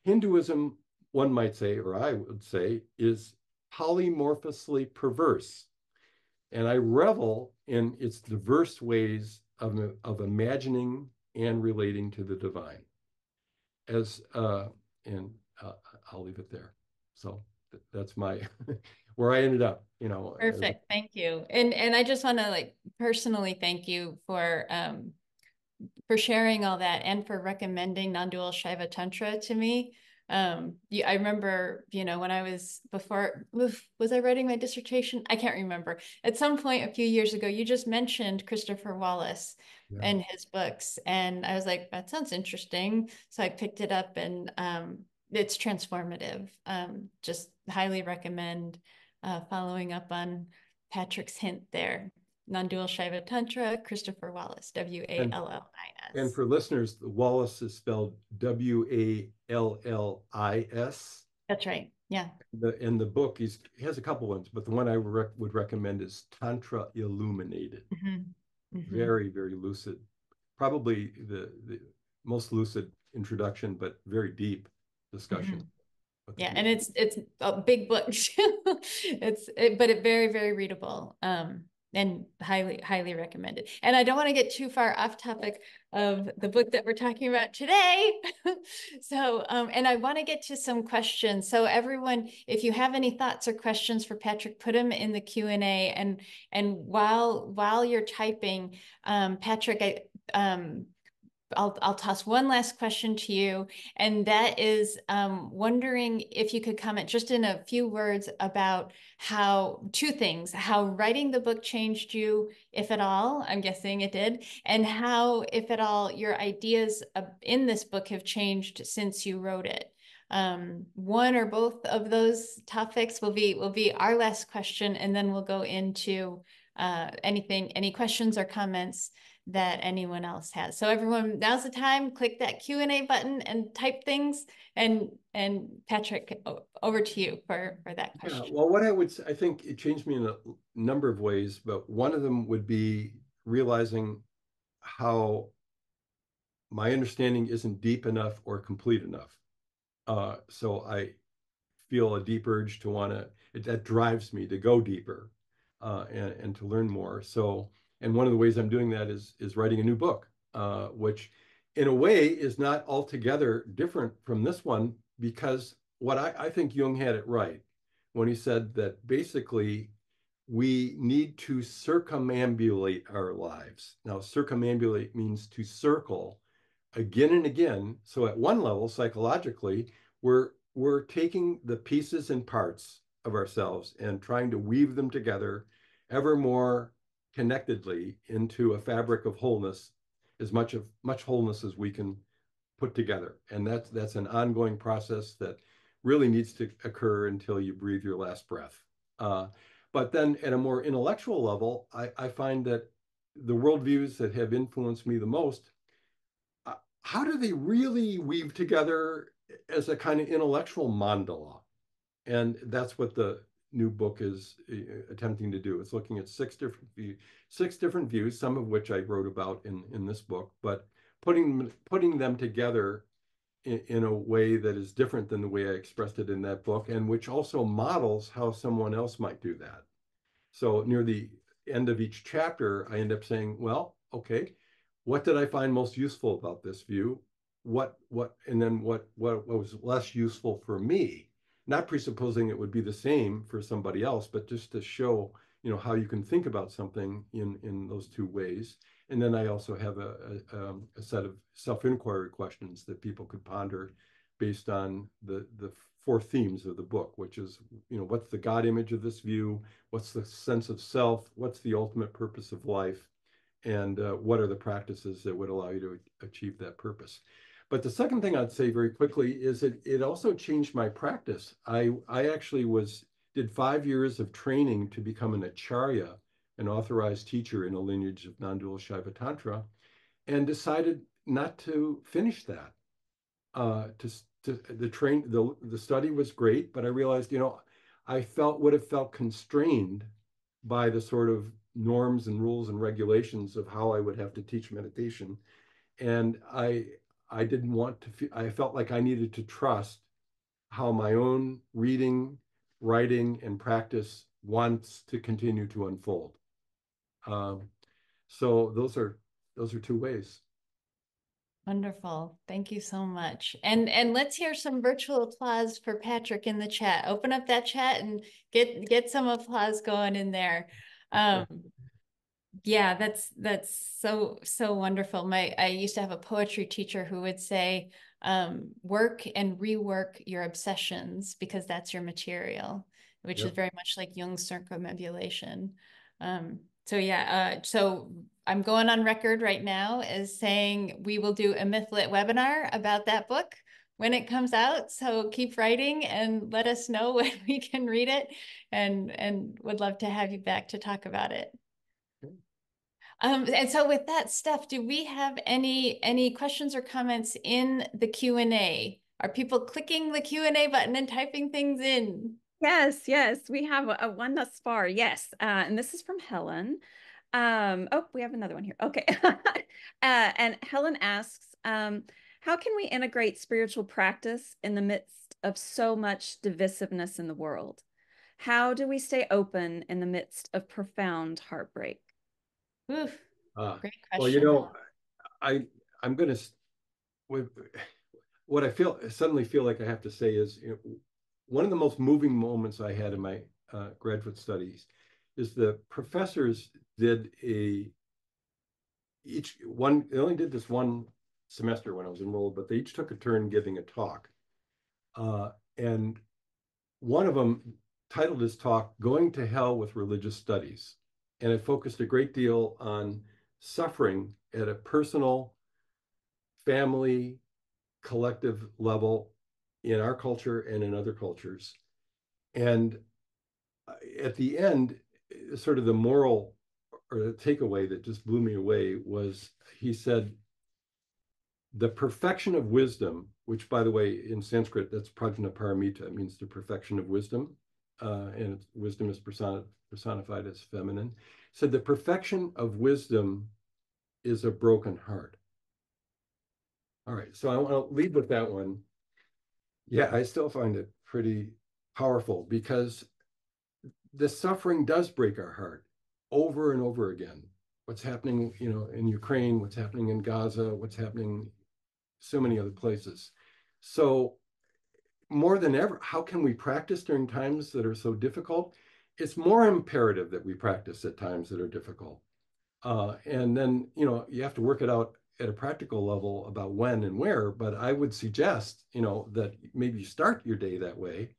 Hinduism, one might say, or I would say, is polymorphously perverse. And I revel in its diverse ways of imagining and relating to the divine. I'll leave it there. So that's my where I ended up, Perfect. Thank you. And I just want to personally thank you for sharing all that and for recommending non-dual Shaiva Tantra to me. I remember, when I was was I writing my dissertation? I can't remember. At some point a few years ago, you just mentioned Christopher Wallace and his books. And I was like, that sounds interesting. So I picked it up and it's transformative. Just highly recommend following up on Patrick's hint there. Non-dual Shaiva Tantra, Christopher Wallace, Wallis. And for listeners, Wallace is spelled Wallis. That's right. Yeah. In the book, he has a couple ones, but the one I would recommend is Tantra Illuminated. Mm-hmm. Mm-hmm. Very, very lucid. Probably the most lucid introduction, but very deep discussion. Mm-hmm. Yeah, and it's a big book. But it's very, very readable. And highly recommended. And I don't want to get too far off topic of the book that we're talking about today. So, and I want to get to some questions. So everyone, if you have any thoughts or questions for Patrick, put them in the Q&A. And while you're typing, Patrick, I'll toss one last question to you, and that is wondering if you could comment just in a few words about two things, how writing the book changed you, if at all. I'm guessing it did, and how, if at all, your ideas in this book have changed since you wrote it. One or both of those topics will be our last question, and then we'll go into any questions or comments that anyone else has. So everyone, now's the time, click that Q&A button and type things. And Patrick, over to you for that question. Yeah, well, what I would say, I think it changed me in a number of ways, but one of them would be realizing how my understanding isn't deep enough or complete enough. So I feel a deep urge to want to, that drives me to go deeper and to learn more. So, and one of the ways I'm doing that is writing a new book, which in a way is not altogether different from this one, because what I think Jung had it right when he said that basically we need to circumambulate our lives. Now, circumambulate means to circle again and again. So at one level, psychologically, we're taking the pieces and parts of ourselves and trying to weave them together ever more connectedly into a fabric of wholeness, as much wholeness as we can put together. And that's an ongoing process that really needs to occur until you breathe your last breath. But then at a more intellectual level, I find that the worldviews that have influenced me the most, how do they really weave together as a kind of intellectual mandala? And that's what the new book is attempting to do. It's looking at six different views, some of which I wrote about in this book, but putting them together in a way that is different than the way I expressed it in that book, and which also models how someone else might do that. So near the end of each chapter, I end up saying, well, okay, what did I find most useful about this view? And then what was less useful for me? Not presupposing it would be the same for somebody else, but just to show, how you can think about something in those two ways. And then I also have a set of self-inquiry questions that people could ponder based on the four themes of the book, which is, what's the God image of this view? What's the sense of self? What's the ultimate purpose of life? And what are the practices that would allow you to achieve that purpose? But the second thing I'd say very quickly is it also changed my practice. I actually did 5 years of training to become an acharya, an authorized teacher in a lineage of non-dual Shaiva Tantra, and decided not to finish that. The study was great, but I realized, I would have felt constrained by the sort of norms and rules and regulations of how I would have to teach meditation. And I didn't want to I felt like I needed to trust how my own reading, writing, and practice wants to continue to unfold. So those are two ways. Wonderful. Thank you so much. And let's hear some virtual applause for Patrick in the chat. Open up that chat and get some applause going in there. Yeah, that's so wonderful. I used to have a poetry teacher who would say, work and rework your obsessions because that's your material, which is very much like Jung's circumambulation. So yeah, so I'm going on record right now as saying we will do a Mythlit webinar about that book when it comes out. So keep writing and let us know when we can read it, and would love to have you back to talk about it. And so with that, Steph, do we have any questions or comments in the Q&A? Are people clicking the Q&A button and typing things in? Yes, we have a one thus far. Yes, and this is from Helen. Oh, we have another one here. Okay. And Helen asks, how can we integrate spiritual practice in the midst of so much divisiveness in the world? How do we stay open in the midst of profound heartbreak? Oof, great question. Well, I'm going to, what I suddenly feel like I have to say is, one of the most moving moments I had in my graduate studies is the professors they only did this one semester when I was enrolled, but they each took a turn giving a talk. And one of them titled his talk, Going to Hell with Religious Studies. And it focused a great deal on suffering at a personal, family, collective level in our culture and in other cultures. And at the end, sort of the moral or the takeaway that just blew me away was he said, the perfection of wisdom, which by the way, in Sanskrit, that's prajnaparamita, it means the perfection of wisdom. And wisdom is personified as feminine. Said the perfection of wisdom is a broken heart. All right, so I want to lead with that one. Yeah, I still find it pretty powerful because the suffering does break our heart over and over again. What's happening, in Ukraine, what's happening in Gaza, what's happening so many other places. So more than ever, how can we practice during times that are so difficult? It's more imperative that we practice at times that are difficult. And then, you have to work it out at a practical level about when and where, but I would suggest, that maybe you start your day that way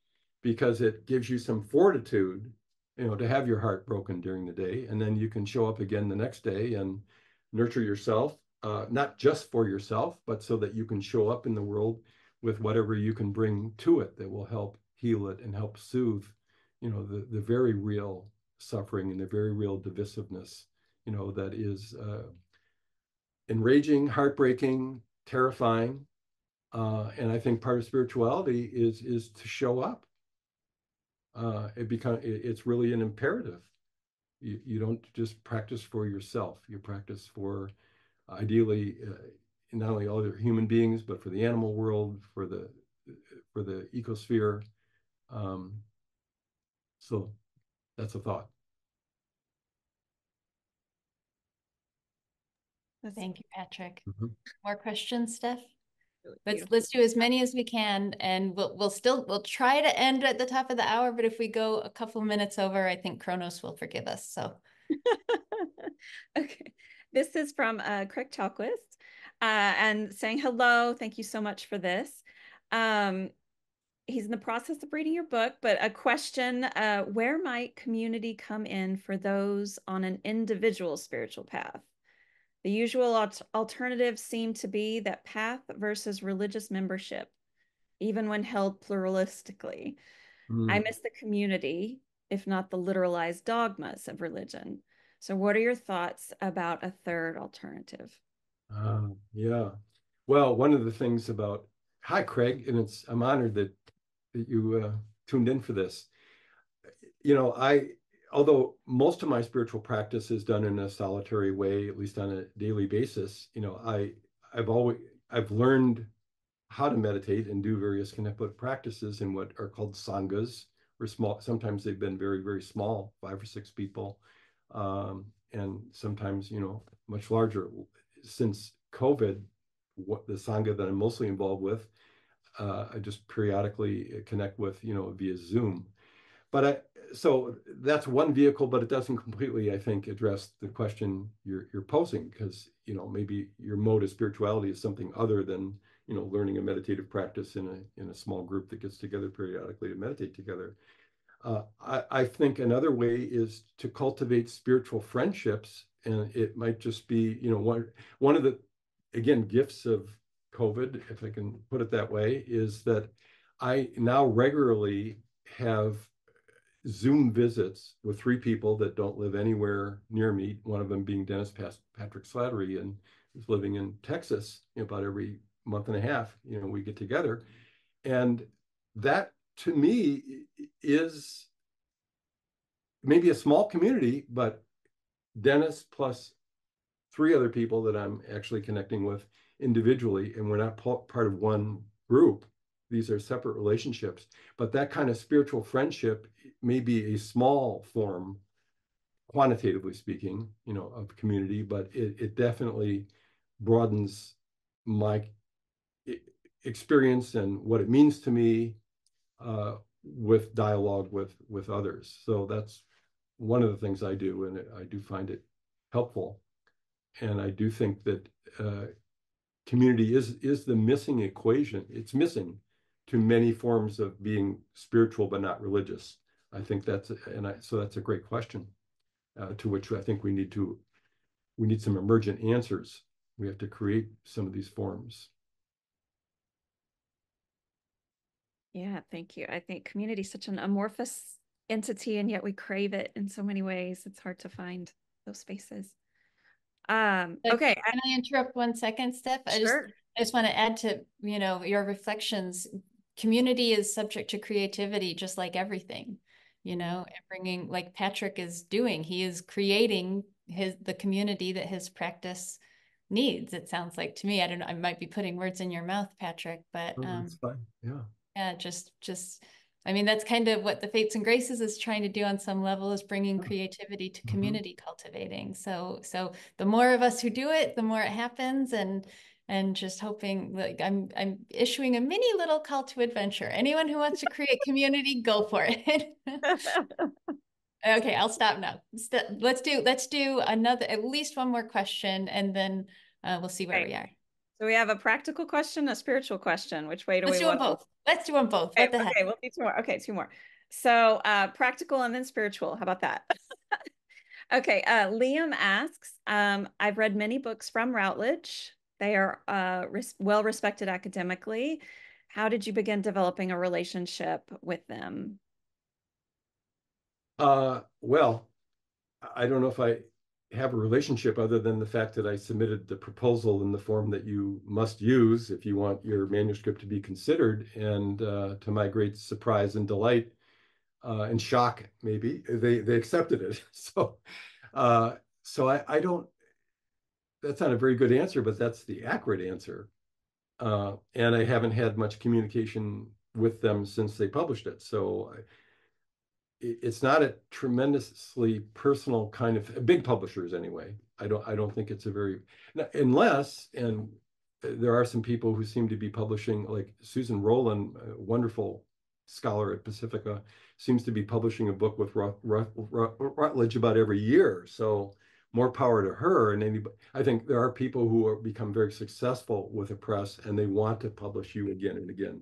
because it gives you some fortitude, to have your heart broken during the day. And then you can show up again the next day and nurture yourself, not just for yourself, but so that you can show up in the world with whatever you can bring to it that will help heal it and help soothe, the very real suffering and the very real divisiveness, that is enraging, heartbreaking, terrifying. And I think part of spirituality is to show up. It's really an imperative. You don't just practice for yourself. You practice for ideally not only other human beings, but for the animal world, for the ecosphere. So that's a thought. Thank you, Patrick. Mm-hmm. More questions, Steph? Really Let's do as many as we can, and we'll try to end at the top of the hour. But if we go a couple minutes over, I think Kronos will forgive us. So, okay, this is from Craig Chalquist, and saying hello. Thank you so much for this. He's in the process of reading your book, but a question: where might community come in for those on an individual spiritual path? The usual alternatives seem to be that path versus religious membership, even when held pluralistically. I miss the community, if not the literalized dogmas of religion. So what are your thoughts about a third alternative? Yeah. Well, one of the things about, hi, Craig, and I'm honored that you tuned in for this. Although most of my spiritual practice is done in a solitary way, at least on a daily basis, I've learned how to meditate and do various Khenepo practices in what are called sanghas, or small. Sometimes they've been very, very small, 5 or 6 people, and sometimes much larger. Since COVID, what the sangha that I'm mostly involved with, I just periodically connect with via Zoom. So that's one vehicle, but it doesn't completely, I think, address the question you're posing, because maybe your mode of spirituality is something other than learning a meditative practice in a small group that gets together periodically to meditate together. I think another way is to cultivate spiritual friendships, and it might just be one of the, again, gifts of COVID, if I can put it that way, is that I now regularly have Zoom visits with 3 people that don't live anywhere near me, one of them being Dennis Patrick Slattery, and who's living in Texas. About every month and a half, we get together. And that, to me, is maybe a small community, but Dennis plus 3 other people that I'm actually connecting with individually, and we're not part of one group. These are separate relationships, but that kind of spiritual friendship may be a small form, quantitatively speaking, of community, but it definitely broadens my experience and what it means to me, with dialogue with others. So that's one of the things I do, and I do find it helpful. And I do think that community is the missing equation. It's missing to many forms of being spiritual but not religious. I think so that's a great question, to which I think we need some emergent answers. We have to create some of these forms. Yeah, thank you. I think community is such an amorphous entity, and yet we crave it in so many ways. It's hard to find. those spaces. But Okay. can I interrupt 1 second, Steph? Sure. I just want to add to, your reflections. Community is subject to creativity, just like everything, and bringing, like Patrick is doing, he is creating the community that his practice needs. It sounds like to me. I don't know. I might be putting words in your mouth, Patrick, but Oh, that's fine. Yeah. yeah, I mean, that's kind of what the Fates and Graces is trying to do on some level, is bringing Yeah. creativity to community cultivating. So the more of us who do it, the more it happens. And just hoping, like, I'm issuing a mini little call to adventure. Anyone who wants to create community, go for it. Okay, I'll stop now. Let's do another, at least one more question, and then we'll see where we are. So we have a practical question, a spiritual question. Which way do Let's we do them want both. Let's do them both. Okay, What the heck? okay, we'll do 2 more. Okay, 2 more. So practical and then spiritual. How about that? Okay, Liam asks, I've read many books from Routledge. They are well respected academically. How did you begin developing a relationship with them? Well, I don't know if I have a relationship other than the fact that I submitted the proposal in the form that you must use if you want your manuscript to be considered. And to my great surprise and delight and shock, maybe they accepted it. So I don't. That's not a very good answer, but that's the accurate answer. And I haven't had much communication with them since they published it. So it's not a tremendously personal kind of, big publishers anyway. I don't think it's a very, unless, and there are some people who seem to be publishing, like Susan Rowland, a wonderful scholar at Pacifica, seems to be publishing a book with Routledge about every year. So more power to her. And anybody, I think there are people who are become very successful with a press and they want to publish you again and again.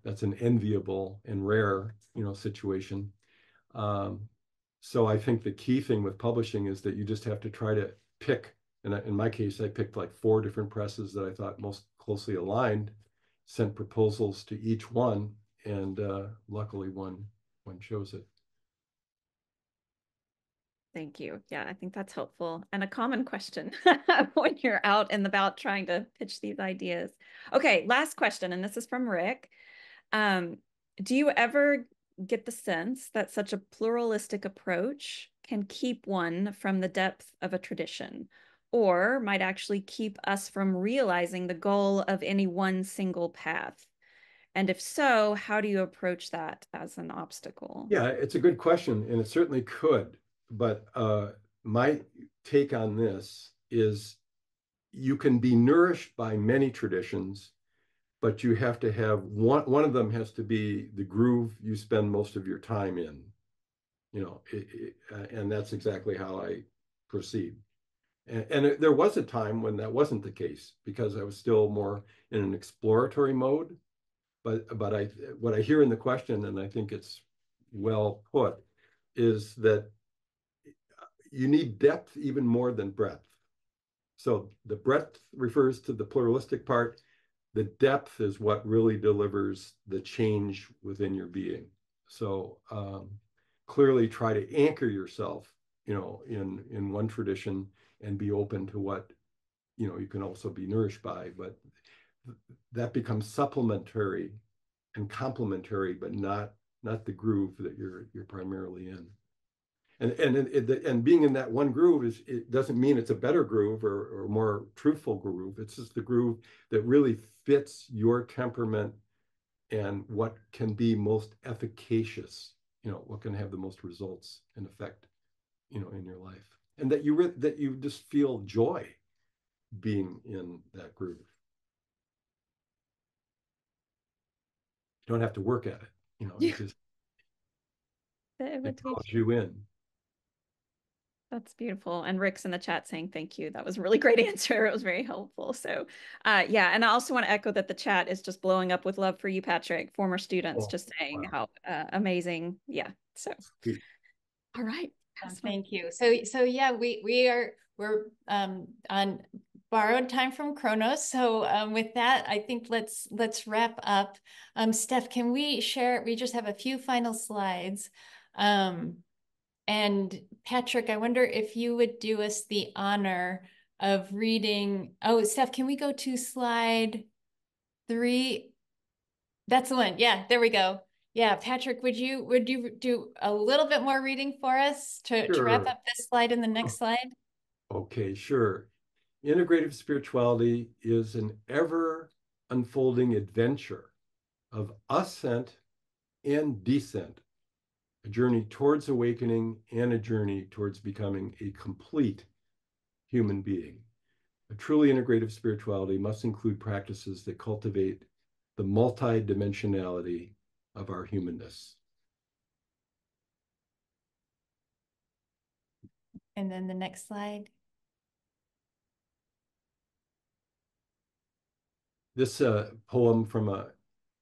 That's an enviable and rare, situation. So I think the key thing with publishing is that you just have to try to pick. And in my case, I picked like 4 different presses that I thought most closely aligned, sent proposals to each one, and luckily one chose it. Thank you. Yeah, I think that's helpful and a common question when you're out and about trying to pitch these ideas. Okay, last question, and this is from Rick. Do you ever get the sense that such a pluralistic approach can keep one from the depth of a tradition, or might actually keep us from realizing the goal of any one single path? And if so, how do you approach that as an obstacle? Yeah, it's a good question, and it certainly could. But my take on this is you can be nourished by many traditions, but you have to have one of them has to be the groove you spend most of your time in, and that's exactly how I proceed. And there was a time when that wasn't the case because I was still more in an exploratory mode. But what I hear in the question, and I think it's well put, is that you need depth even more than breadth. So the breadth refers to the pluralistic part. The depth is what really delivers the change within your being. So clearly try to anchor yourself, in one tradition and be open to what, you can also be nourished by, but that becomes supplementary and complementary, but not the groove that you're primarily in. And being in that one groove it doesn't mean it's a better groove or more truthful groove. It's just the groove that really fits your temperament and what can be most efficacious, what can have the most results and effect, in your life. And that you just feel joy being in that groove. You don't have to work at it, it just it draws you in. That's beautiful. And Rick's in the chat saying thank you. That was a really great answer. It was very helpful. So yeah, and I also want to echo that the chat is just blowing up with love for you, Patrick. Former students just saying how amazing. Yeah. So all right. Thank you. So yeah, we're on borrowed time from Kronos. So with that, I think let's wrap up. Steph, can we share? We just have a few final slides. And Patrick, I wonder if you would do us the honor of reading. Oh, Steph, can we go to slide 3? That's the one. Yeah, there we go. Yeah, Patrick, would you do a little bit more reading for us to wrap Sure. up this slide and the next slide? Okay, sure. Integrative spirituality is an ever unfolding adventure of ascent and descent, a journey towards awakening and a journey towards becoming a complete human being. A truly integrative spirituality must include practices that cultivate the multidimensionality of our humanness. And then the next slide. This poem from a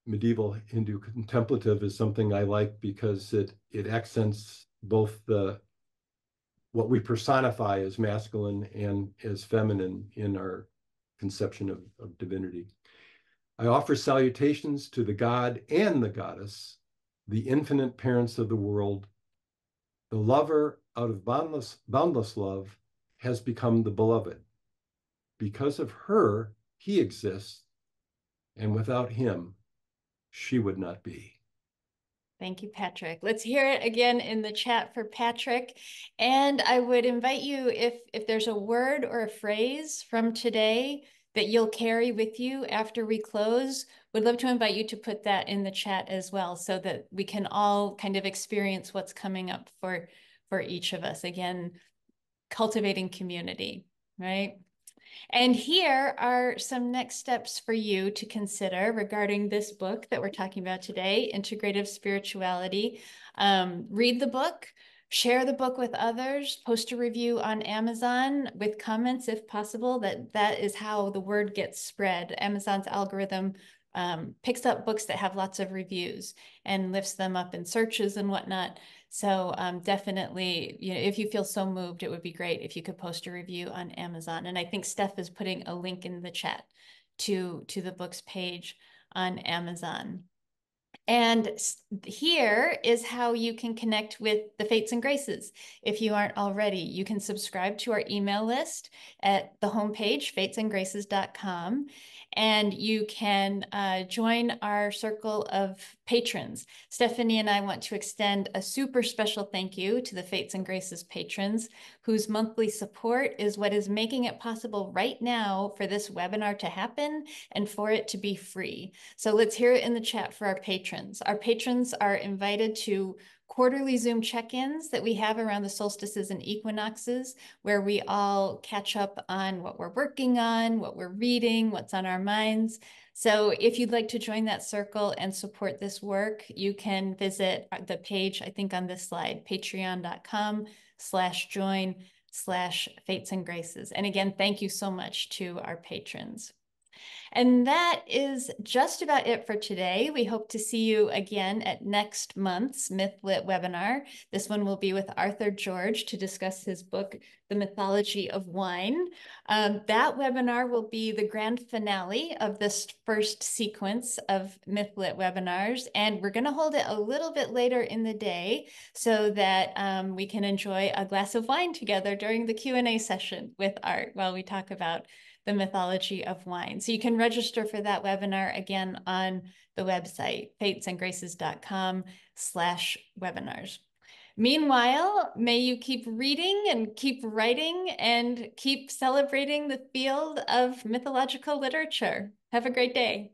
medieval Hindu contemplative is something I like because it accents both what we personify as masculine and as feminine in our conception of divinity. I offer salutations to the god and the goddess, the infinite parents of the world. The lover out of boundless love has become the beloved. Because of her, he exists, and without him, she would not be. Thank you, Patrick. Let's hear it again in the chat for Patrick. And I would invite you, if there's a word or a phrase from today that you'll carry with you after we close, would love to invite you to put that in the chat as well, so that we can all kind of experience what's coming up for each of us. Again, cultivating community, right? And here are some next steps for you to consider regarding this book that we're talking about today, Integrative Spirituality. Read the book, share the book with others, post a review on Amazon with comments if possible. That is how the word gets spread. Amazon's algorithm picks up books that have lots of reviews and lifts them up in searches and whatnot. So definitely, if you feel so moved, it would be great if you could post a review on Amazon. And I think Steph is putting a link in the chat to the book's page on Amazon. And here is how you can connect with the Fates and Graces. If you aren't already, you can subscribe to our email list at the homepage, fatesandgraces.com. And you can join our circle of patrons. Stephanie and I want to extend a super special thank you to the Fates and Graces patrons, whose monthly support is what is making it possible right now for this webinar to happen and for it to be free. So let's hear it in the chat for our patrons. Our patrons are invited to quarterly Zoom check-ins that we have around the solstices and equinoxes, where we all catch up on what we're working on, what we're reading, what's on our minds. So if you'd like to join that circle and support this work, you can visit the page, I think on this slide, patreon.com/join/Fates and Graces. And again, thank you so much to our patrons. And that is just about it for today. We hope to see you again at next month's Myth Lit webinar. This one will be with Arthur George to discuss his book, The Mythology of Wine. That webinar will be the grand finale of this first sequence of Myth Lit webinars. And we're going to hold it a little bit later in the day so that we can enjoy a glass of wine together during the Q&A session with Art while we talk about the mythology of wine. So you can register for that webinar again on the website, fatesandgraces.com/webinars. Meanwhile, may you keep reading and keep writing and keep celebrating the field of mythological literature. Have a great day.